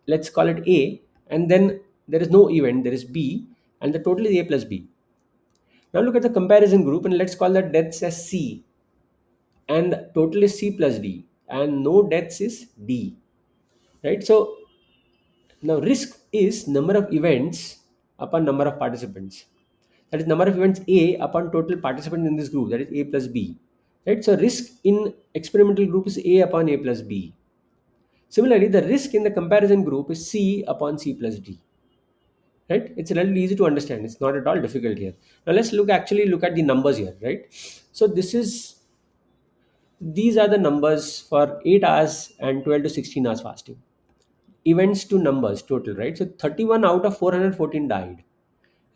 let's call it A, and then there is no event, there is B, and the total is A plus B. Now look at the comparison group, and let's call that deaths as C, and total is C plus D, and no deaths is D, right? So now risk is number of events upon number of participants. That is number of events A upon total participants in this group, that is A plus B, right? So risk in experimental group is A upon A plus B. Similarly, the risk in the comparison group is C upon C plus D, right? It's relatively easy to understand. It's not at all difficult here. Now let's look at the numbers here, right? So these are the numbers for 8 hours and 12 to 16 hours fasting. Events to numbers total, right? So 31 out of 414 died,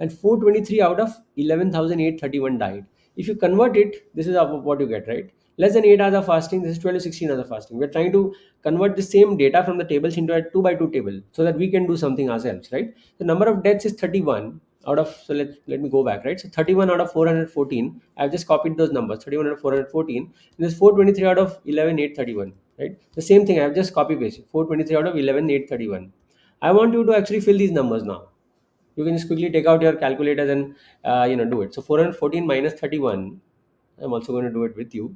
and 423 out of 11,831 died. If you convert it, this is what you get, right? Less than 8 hours of fasting, this is 12 to 16 hours of fasting. We're trying to convert the same data from the tables into a 2 by 2 table, so that we can do something ourselves, right? The number of deaths is 31 out of, so let me go back, right? So 31 out of 414, I've just copied those numbers, 31 out of 414, and this 423 out of 11,831, right? The same thing, I've just copy pasted, 423 out of 11,831. I want you to actually fill these numbers now. You can just quickly take out your calculators and do it. So 414 minus 31, I'm also going to do it with you,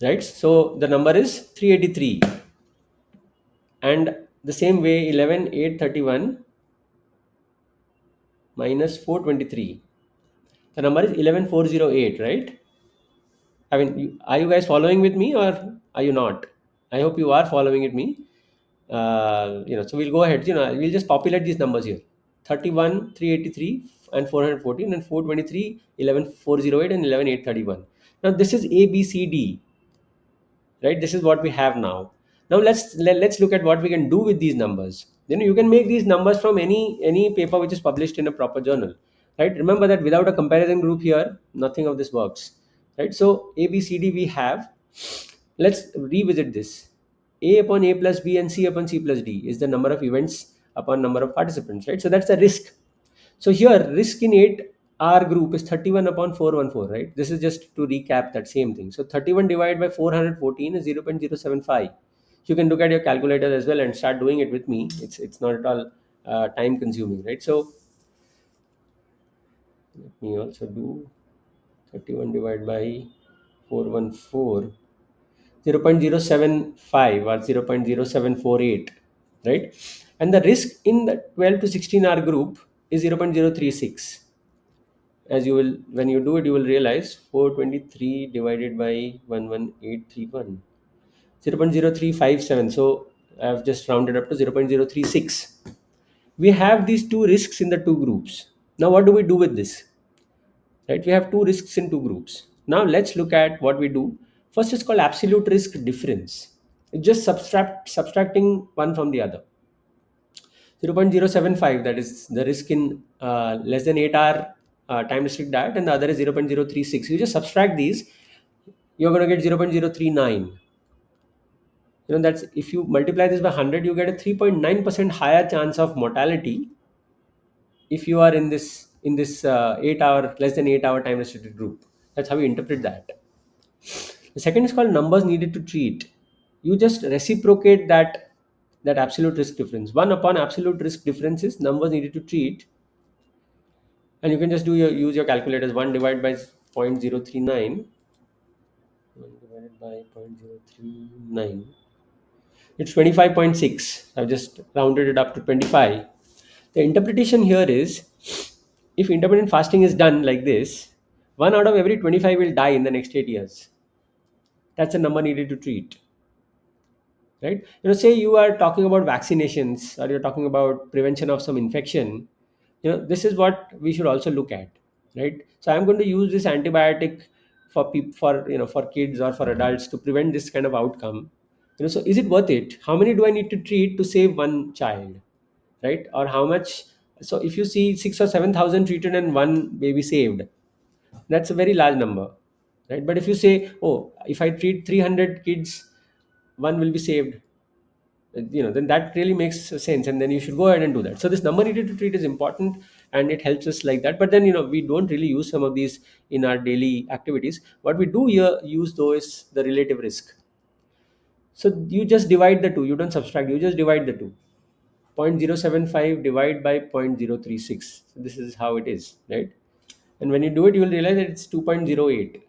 right? So the number is 383, and The same way, 11,831 minus 423. The number is 11,408, right? I mean, are you guys following with me or are you not? I hope you are following with me. So we'll go ahead. We'll just populate these numbers here: 31, 383, and 414, and 423, 11,408, and 11,831. Now this is A, B, C, D, right? This is what we have now. Now let's look at what we can do with these numbers. Then you can make these numbers from any paper which is published in a proper journal, right? Remember that without a comparison group here, nothing of this works, right? So A, B, C, D we have. Let's revisit this. A upon A plus B and C upon C plus D is the number of events upon number of participants, right? So that's the risk. So here, risk in 8R group is 31 upon 414, right? This is just to recap that same thing. So 31 divided by 414 is 0.075. You can look at your calculator as well and start doing it with me. It's not at all time consuming, right? So let me also do 31 divided by 414, 0.075 or 0.0748, right? And the risk in the 12 to 16R group is 0.036. As you will, when you do it, you will realize 423 divided by 11831, 0.0357. So I've just rounded up to 0.036. We have these two risks in the two groups. Now what do we do with this? Right, we have two risks in two groups. Now let's look at what we do. First is called absolute risk difference. It's just subtracting one from the other. 0.075, that is the risk in less than 8 hour time restrict diet, and the other is 0.036. You just subtract these, you're going to get 0.039. That's, if you multiply this by 100, you get a 3.9% higher chance of mortality if you are in this 8 hour, less than 8 hour time restricted group. That's how you interpret that. The second is called numbers needed to treat. You just reciprocate that absolute risk difference. One upon absolute risk difference is numbers needed to treat, and you can just use your calculators. 1 divided by 0.039, 1 divided by 0.039, it's 25.6. I've just rounded it up to 25. The interpretation here is, if intermittent fasting is done like this, 1 out of every 25 will die in the next 8 years. That's the number needed to treat, right? Say you are talking about vaccinations, or you're talking about prevention of some infection. This is what we should also look at, right? So I'm going to use this antibiotic for people, for kids or for adults, to prevent this kind of outcome. So is it worth it? How many do I need to treat to save one child, right? Or how much? So if you see 6 or 7,000 treated and one baby saved, that's a very large number, right? But if you say, oh, if I treat 300 kids, one will be saved, then that really makes sense, and then you should go ahead and do that. So this number needed to treat is important, and it helps us like that. But then, we don't really use some of these in our daily activities. What we do here use though is the relative risk. So you just divide the two, you don't subtract, you just divide the two. 0.075 divide by 0.036. So this is how it is, right? And when you do it, you will realize that it's 2.08.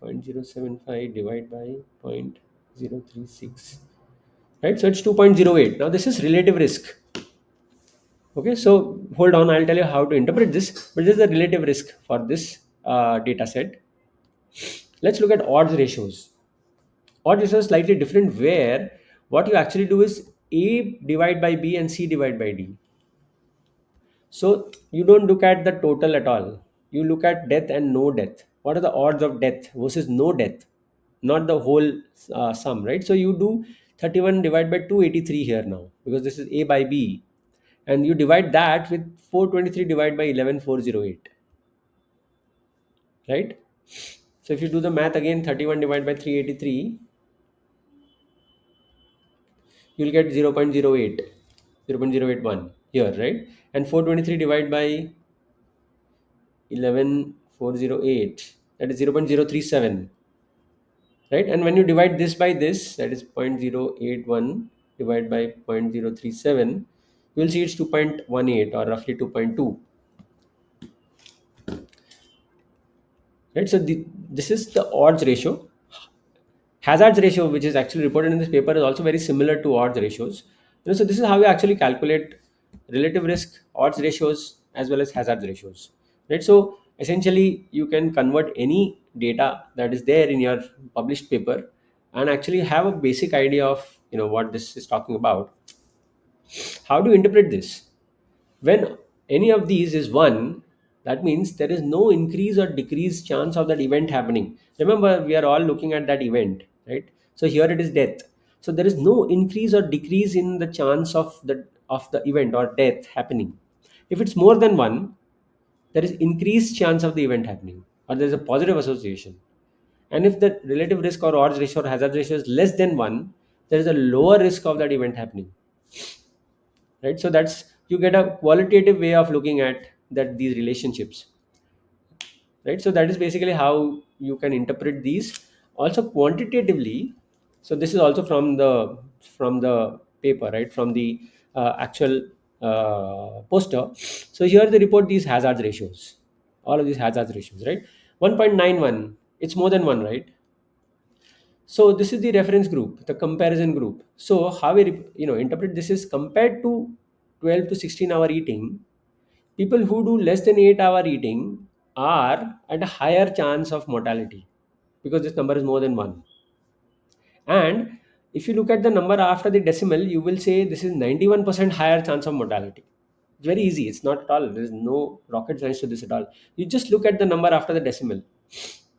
0.075 divided by 0.036, right? So it's 2.08. Now this is relative risk. Okay, so hold on, I'll tell you how to interpret this, but this is the relative risk for this data set. Let's look at odds ratios. Odds ratios is slightly different, where what you actually do is A divide by B and C divide by D. So you don't look at the total at all. You look at death and no death. What are the odds of death versus no death? Not the whole sum, right? So you do 31 divided by 283 here now, because this is A by B. And you divide that with 423 divided by 11,408, right? So if you do the math again, 31 divided by 383, you'll get 0.08, 0.081 here, right? And 423 divided by 11,408, that is 0.037, right? And when you divide this by this, that is 0.081 divided by 0.037, you will see it's 2.18, or roughly 2.2, right? So this is the odds ratio. Hazards ratio, which is actually reported in this paper, is also very similar to odds ratios. So this is how we actually calculate relative risk, odds ratios, as well as hazards ratios. Right. So essentially, you can convert any data that is there in your published paper and actually have a basic idea of what this is talking about. How do you interpret this? When any of these is 1, that means there is no increase or decrease chance of that event happening. Remember, we are all looking at that event, right? So here it is death. So there is no increase or decrease in the chance of the event or death happening. If it's more than 1, there is increased chance of the event happening, or there is a positive association. And if the relative risk or odds ratio or hazard ratio is less than 1, there is a lower risk of that event happening, right? So that's, you get a qualitative way of looking at that, these relationships, right? So that is basically how you can interpret these. Also quantitatively, so this is also from the paper, right, from the actual poster. So here they report these hazard ratios, all of these hazard ratios, right? 1.91, it's more than 1, right? So this is the reference group, the comparison group. So how we interpret this is, compared to 12 to 16 hour eating, people who do less than 8-hour eating are at a higher chance of mortality, because this number is more than 1. And if you look at the number after the decimal, you will say this is 91% higher chance of mortality. It's very easy. It's not at all. There is no rocket science to this at all. You just look at the number after the decimal.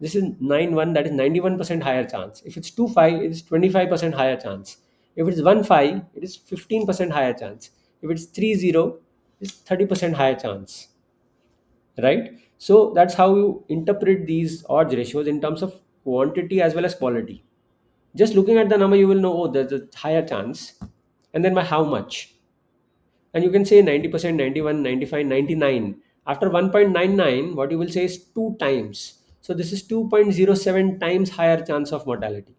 This is 9-1, that is 91% higher chance. If it's 2-5, it is 25% higher chance. If it's 1-5, it is 15% higher chance. If it's 3-0, it's 30% higher chance, right? So that's how you interpret these odds ratios in terms of quantity as well as quality. Just looking at the number, you will know, oh, there's a higher chance, and then by how much. And you can say 90%, 91, 95, 99. After 1.99, what you will say is 2 times. So this is 2.07 times higher chance of mortality,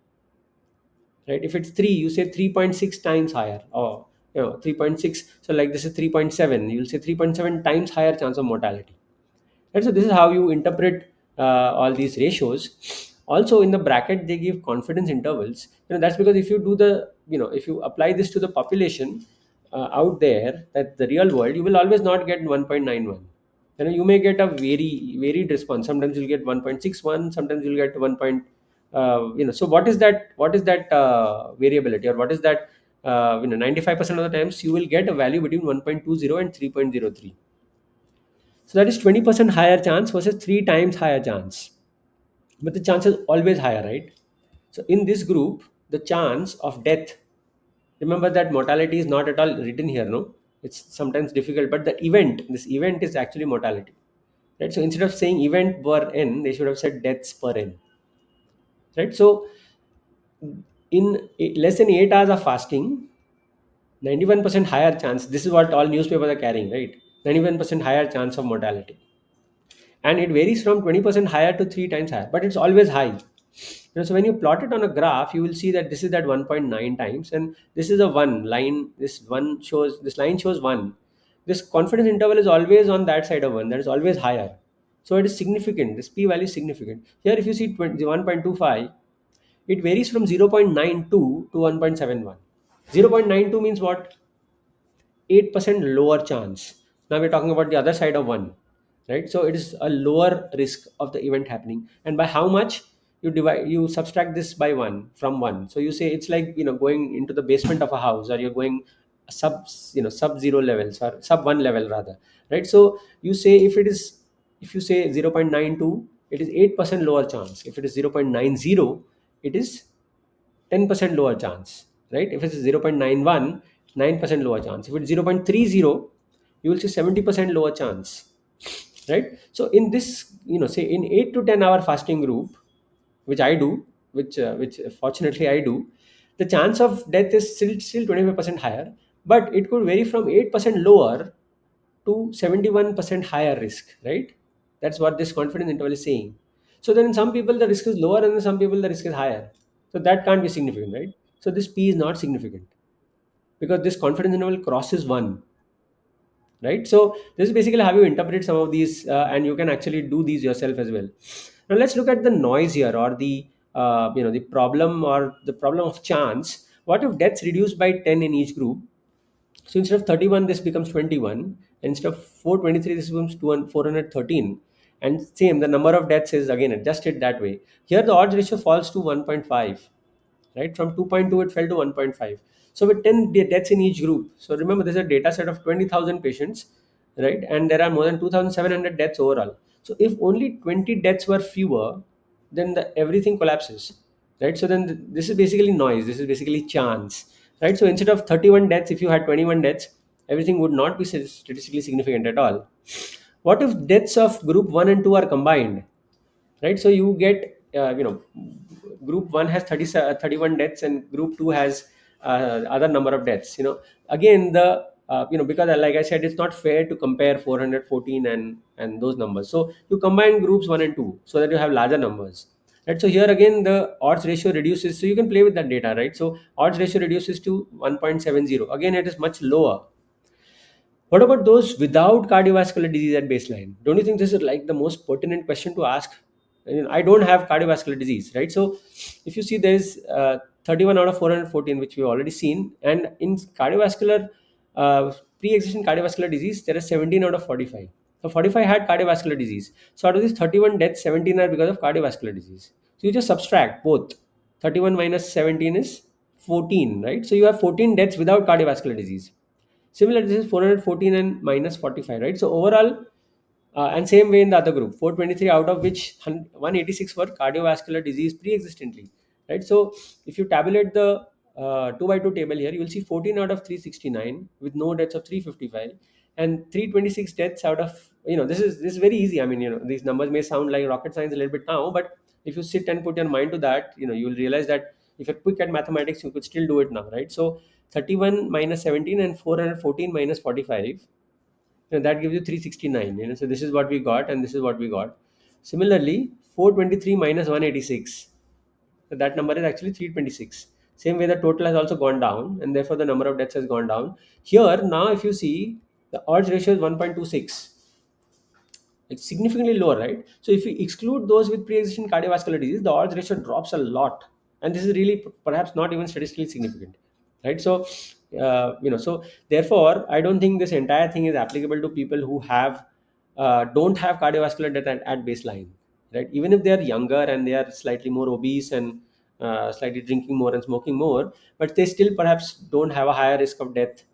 right? If it's 3, you say 3.6 times higher, or 3.6. So like this is 3.7, you'll say 3.7 times higher chance of mortality. And so this is how you interpret all these ratios. Also in the bracket they give confidence intervals. That's because if you do the if you apply this to the population out there, that the real world, you will always not get 1.91. You may get a very varied response. Sometimes you'll get 1.61, sometimes you'll get 1. So what is that variability, or what is that 95% of the times you will get a value between 1.20 and 3.03. So that is 20% higher chance versus 3 times higher chance. But the chance is always higher, right? So in this group, the chance of death, remember that mortality is not at all written here, no? It's sometimes difficult, but this event is actually mortality, right? So instead of saying event per n, they should have said deaths per n, right? So in less than 8 hours of fasting, 91% higher chance, this is what all newspapers are carrying, right? 91% higher chance of mortality, and it varies from 20% higher to 3 times higher, but it's always high. So when you plot it on a graph, you will see that this is that 1.9 times, and this is a 1 line. This line shows 1. This confidence interval is always on that side of 1, that is always higher. So it is significant. This p value is significant here. If you see 1.25, it varies from 0.92 to 1.71. 0.92 means what? 8% lower chance. Now we're talking about the other side of 1, right? So it is a lower risk of the event happening. And by how much? You subtract this by 1 from 1. So you say it's like going into the basement of a house, or you're going sub 0 levels, or sub 1 level rather, right? So you say, if you say 0.92, it is 8% lower chance. If it is 0.90, it is 10% lower chance, right? If it's 0.91, 9% lower chance. If it's 0.30, you will see 70% lower chance, right? So in this, say in 8 to 10 hour fasting group, which I do, which fortunately I do, the chance of death is still 25% higher, but it could vary from 8% lower to 71% higher risk, right? That's what this confidence interval is saying. So then in some people the risk is lower, and in some people the risk is higher. So that can't be significant, right? So this p is not significant, because this confidence interval crosses 1, right? So this is basically how you interpret some of these, and you can actually do these yourself as well. Now let's look at the noise here, or the the problem or the problem of chance. What if deaths reduced by 10 in each group? So instead of 31, this becomes 21. Instead of 423, this becomes 413. And same, the number of deaths is again adjusted that way. Here, the odds ratio falls to 1.5, right? From 2.2, it fell to 1.5. So with 10 deaths in each group. So remember, there's a data set of 20,000 patients, right? And there are more than 2,700 deaths overall. So if only 20 deaths were fewer, then everything collapses, right? So then this is basically noise. This is basically chance, right? So instead of 31 deaths, if you had 21 deaths, everything would not be statistically significant at all. What if deaths of group 1 and 2 are combined, right? So you get, group 1 has 31 deaths and group 2 has other number of deaths. Again, because like I said, it's not fair to compare 414 and those numbers. So you combine groups 1 and 2 so that you have larger numbers, right? So here again, the odds ratio reduces, so you can play with that data, right? So odds ratio reduces to 1.70. Again, it is much lower. What about those without cardiovascular disease at baseline? Don't you think this is like the most pertinent question to ask? I don't have cardiovascular disease, right? So if you see, there's 31 out of 414, which we've already seen. And in cardiovascular, pre-existing cardiovascular disease, there are 17 out of 45. So 45 had cardiovascular disease. So out of these 31 deaths, 17 are because of cardiovascular disease. So you just subtract both. 31 minus 17 is 14, right? So you have 14 deaths without cardiovascular disease. Similar, this is 414 and minus 45, right? So overall, and same way in the other group, 423, out of which 186 were cardiovascular disease pre-existently, right? So if you tabulate the 2 by 2 table here, you will see 14 out of 369 with no deaths of 355, and 326 deaths out of, this is very easy. I mean, these numbers may sound like rocket science a little bit now, but if you sit and put your mind to that, you will realize that if you're quick at mathematics, you could still do it now, right? So 31 minus 17 and 414 minus 45, that gives you 369. So this is what we got and this is what we got. Similarly, 423 minus 186, so that number is actually 326. Same way, the total has also gone down and therefore the number of deaths has gone down. Here now, if you see, the odds ratio is 1.26. It's significantly lower, right? So if we exclude those with pre-existing cardiovascular disease, the odds ratio drops a lot, and this is really perhaps not even statistically significant, right? So, so therefore, I don't think this entire thing is applicable to people who don't have cardiovascular death at baseline, right? Even if they are younger and they are slightly more obese and slightly drinking more and smoking more, but they still perhaps don't have a higher risk of death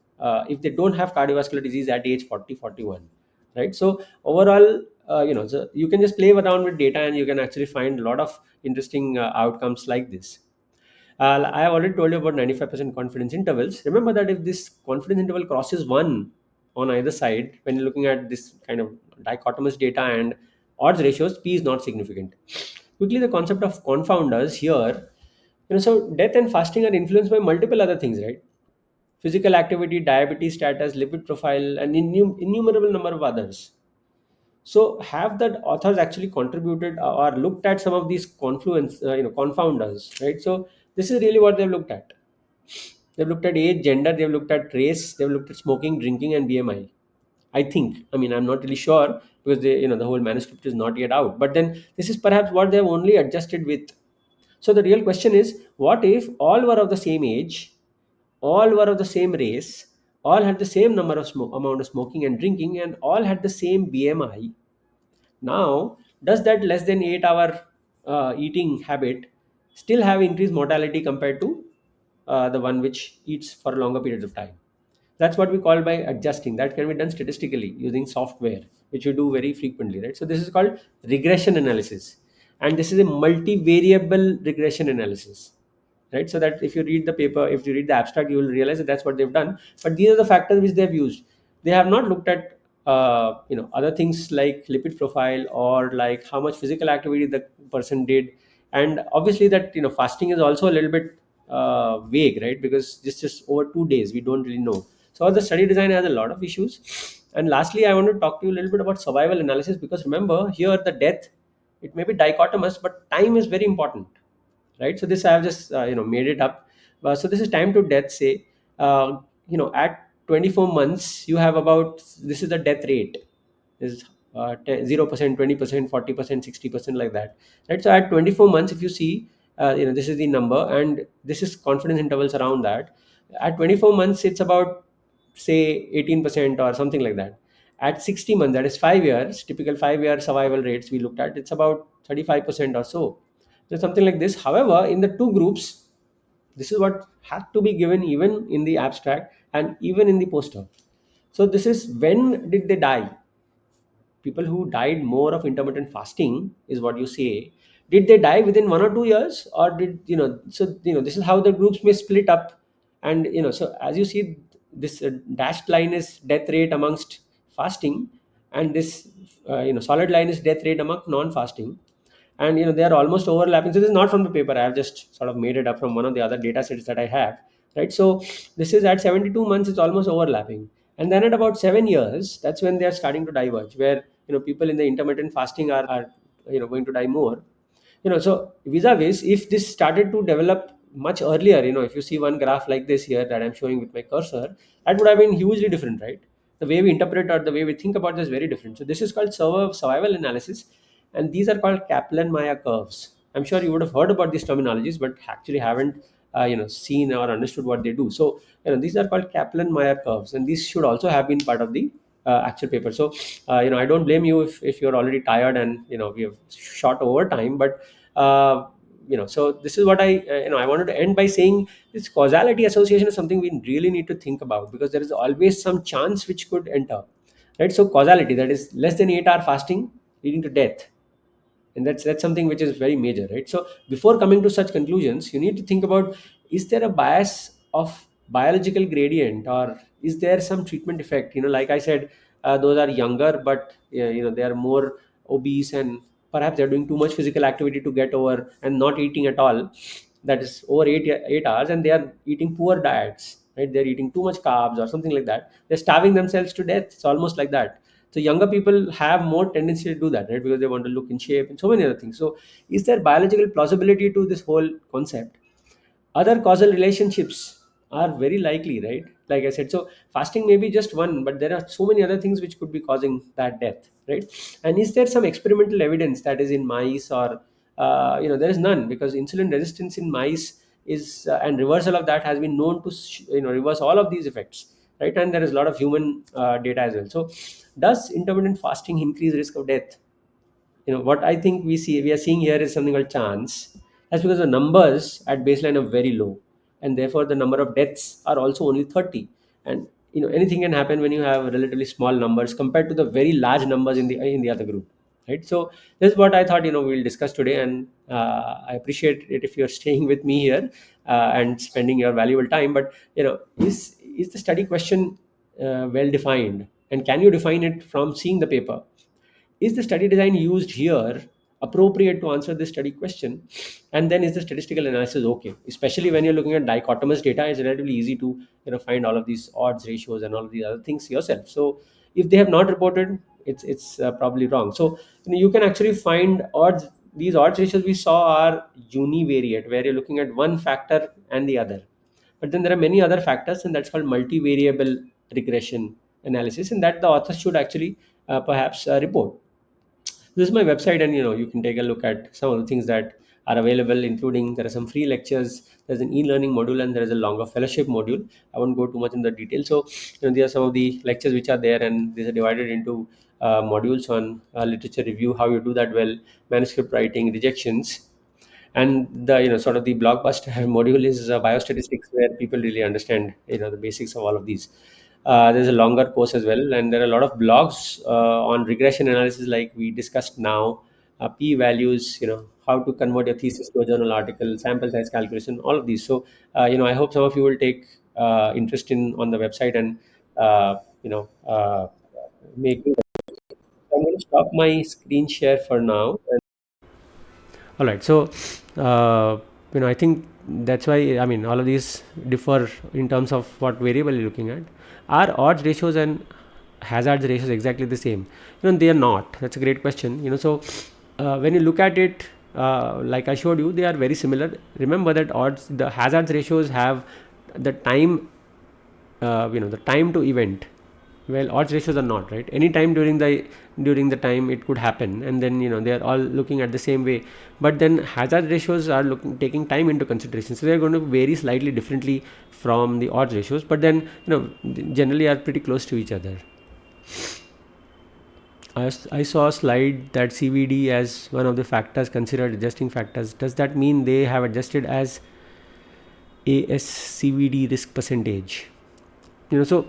if they don't have cardiovascular disease at age 40, 41, right? So overall, so you can just play around with data and you can actually find a lot of interesting outcomes like this. I have already told you about 95% confidence intervals. Remember that if this confidence interval crosses 1 on either side, when you're looking at this kind of dichotomous data and odds ratios, p is not significant. Quickly, the concept of confounders here, so death and fasting are influenced by multiple other things, right? Physical activity, diabetes status, lipid profile, and innumerable number of others. So have that authors actually contributed or looked at some of these confounders, right? So this is really what they've looked at. They've looked at age, gender, they've looked at race, they've looked at smoking, drinking, and BMI. I think. I mean, I'm not really sure because the whole manuscript is not yet out. But then this is perhaps what they've only adjusted with. So the real question is, what if all were of the same age, all were of the same race, all had the same number of amount of smoking and drinking, and all had the same BMI? Now, does that less than 8 hour eating habit still have increased mortality compared to the one which eats for longer periods of time? That's what we call by adjusting. That can be done statistically using software, which we do very frequently, right? So this is called regression analysis, and this is a multivariable regression analysis, right? So that if you read the paper, if you read the abstract, you will realize that that's what they've done. But these are the factors which they've used. They have not looked at other things like lipid profile or like how much physical activity the person did, and obviously that fasting is also a little bit vague, right? Because it's just over 2 days, we don't really know. So the study design has a lot of issues. And lastly, I want to talk to you a little bit about survival analysis, because remember here the death, it may be dichotomous, but time is very important, right? So this I have just made it up. So this is time to death. Say, at 24 months, you have about, this is the death rate, is 0%, 20%, 40%, 60%, like that, right? So at 24 months, if you see, this is the number, and this is confidence intervals around that. At 24 months, it's about say 18% or something like that. At 60 months, that is 5 years, typical 5 year survival rates we looked at, it's about 35% or so. So something like this. However, in the two groups, this is what had to be given even in the abstract and even in the poster. So this is when did they die. People who died more of intermittent fasting is what you say. Did they die within 1 or 2 years, or did so this is how the groups may split up. And so as you see, this dashed line is death rate amongst fasting, and this solid line is death rate among non-fasting. And they are almost overlapping. So this is not from the paper, I have just sort of made it up from one of the other data sets that I have, right? So this is at 72 months, it's almost overlapping. And then at about 7 years, that's when they are starting to diverge, where people in the intermittent fasting are going to die more. So vis-a-vis, if this started to develop much earlier, if you see one graph like this here that I'm showing with my cursor, that would have been hugely different, right? The way we interpret or the way we think about this is very different. So this is called survival analysis, and these are called Kaplan-Meier curves. I'm sure you would have heard about these terminologies, but actually haven't seen or understood what they do. So these are called Kaplan-Meier curves, and these should also have been part of the actual paper. So I don't blame you if you're already tired and we have shot over time, but so this is what I wanted to end by saying. This causality association is something we really need to think about, because there is always some chance which could enter, right? So causality, that is less than 8 hour fasting leading to death, and that's something which is very major, right? So before coming to such conclusions, you need to think about, is there a bias of biological gradient, or is there some treatment effect? Like I said, those are younger, but they are more obese, and perhaps they're doing too much physical activity to get over and not eating at all, that is over 8 hours, and they are eating poor diets, right? They're eating too much carbs or something like that, they're starving themselves to death. It's almost like that. So younger people have more tendency to do that, right? Because they want to look in shape and so many other things. So is there biological plausibility to this whole concept? Other causal relationships are very likely, right? Like I said, so fasting may be just one, but there are so many other things which could be causing that death, right? And is there some experimental evidence that is in mice, or there is none, because insulin resistance in mice is and reversal of that has been known to reverse all of these effects, right? And there is a lot of human data as well. So does intermittent fasting increase risk of death? What I think we are seeing here is something called chance. That's because the numbers at baseline are very low, and therefore the number of deaths are also only 30. And anything can happen when you have relatively small numbers compared to the very large numbers in the other group, right? So this is what I thought we'll discuss today, and I appreciate it if you're staying with me here and spending your valuable time. But is the study question well defined, and can you define it from seeing the paper? Is the study design used here appropriate to answer this study question? And then is the statistical analysis okay? Especially when you're looking at dichotomous data, it's relatively easy to find all of these odds ratios and all of these other things yourself. So if they have not reported, it's probably wrong. So you can actually find odds. These odds ratios we saw are univariate, where you're looking at one factor and the other. But then there are many other factors, and that's called multivariable regression analysis, and that the authors should actually perhaps report. This is my website, and you can take a look at some of the things that are available, including there are some free lectures, there's an e-learning module, and there is a longer fellowship module. I won't go too much in the detail. So these are some of the lectures which are there, and these are divided into modules on literature review, how you do that well, manuscript writing, rejections, and the sort of the blockbuster module is biostatistics, where people really understand the basics of all of these. There's a longer course as well, and there are a lot of blogs on regression analysis, like we discussed now, p values, how to convert your thesis to a journal article, sample size calculation, all of these. So I hope some of you will take interest in on the website, and make use. I'm going to stop my screen share for now. All right. So, I think that's why, I mean, all of these differ in terms of what variable you're looking at. Are odds ratios and hazards ratios exactly the same? They are not. That's a great question. So when you look at it, like I showed you, they are very similar. Remember that the hazards ratios have the time, the time to event, well, odds ratios are not, right? Any time during the time it could happen, and then they are all looking at the same way. But then hazard ratios are taking time into consideration, so they are going to vary slightly differently from the odds ratios, but then generally are pretty close to each other. I saw a slide that CVD as one of the factors considered adjusting factors. Does that mean they have adjusted as ASCVD risk percentage? So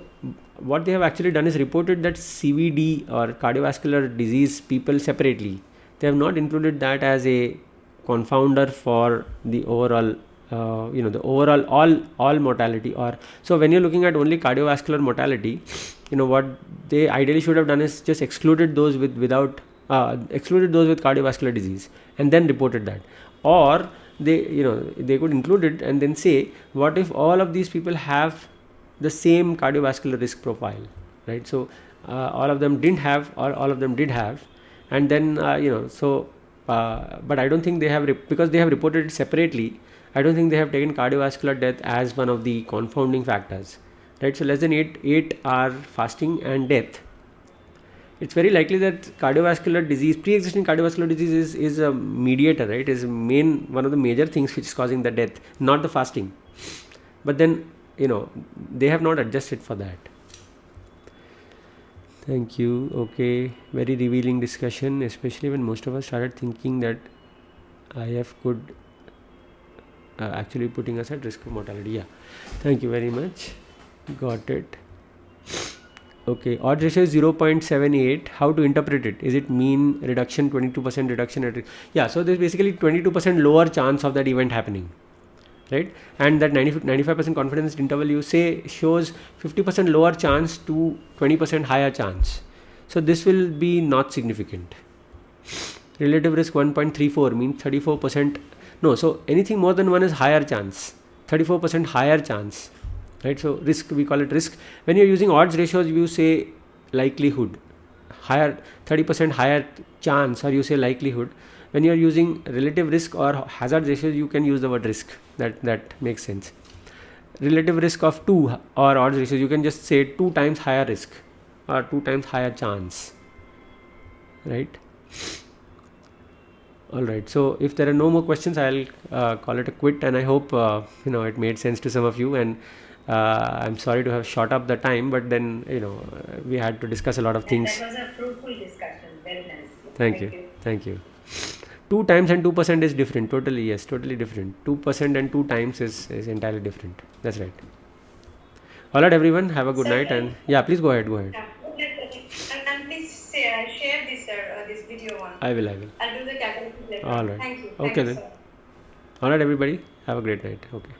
what they have actually done is reported that CVD or cardiovascular disease people separately. They have not included that as a confounder for the overall the overall all mortality. Or so when you're looking at only cardiovascular mortality, what they ideally should have done is just excluded those with cardiovascular disease and then reported that. Or they could include it and then say, what if all of these people have the same cardiovascular risk profile, right? So all of them didn't have, or all of them did have, and then but I don't think they have because they have reported it separately. I don't think they have taken cardiovascular death as one of the confounding factors, right? So less than 8 hour fasting and death, it's very likely that cardiovascular disease, pre-existing cardiovascular disease is a mediator, right? Is one of the major things which is causing the death, not the fasting. But then they have not adjusted for that. Thank you. Okay, very revealing discussion, especially when most of us started thinking that IF could actually putting us at risk of mortality. Yeah, thank you very much. Got it. Okay, odds ratio is 0.78. How to interpret it? Is it mean reduction, 22% reduction at risk? Yeah, so there's basically 22% lower chance of that event happening, right? And that 95% confidence interval you say shows 50% lower chance to 20% higher chance. So this will be not significant. Relative risk 1.34 means 34%. No, so anything more than 1 is higher chance, 34% higher chance, right? So risk, we call it risk. When you're using odds ratios, you say likelihood, higher 30% higher chance, or you say likelihood. When you are using relative risk or hazard ratios, you can use the word risk. That makes sense. Relative risk of 2 or odds ratios, you can just say 2 times higher risk or 2 times higher chance, right? All right, so if there are no more questions, I'll call it a quit, and I hope it made sense to some of you. And I'm sorry to have shot up the time, but then we had to discuss a lot of things. That was a fruitful discussion. Very nice. Thank you. 2 times and 2% is different. Totally, yes, totally different. 2% and 2 times is entirely different. That's right. All right, everyone, have a good night. And yeah, please go ahead. And please share this video on. I will. I'll do the calculation later. All right. Thank you. Okay then. All right, everybody, have a great night. Okay.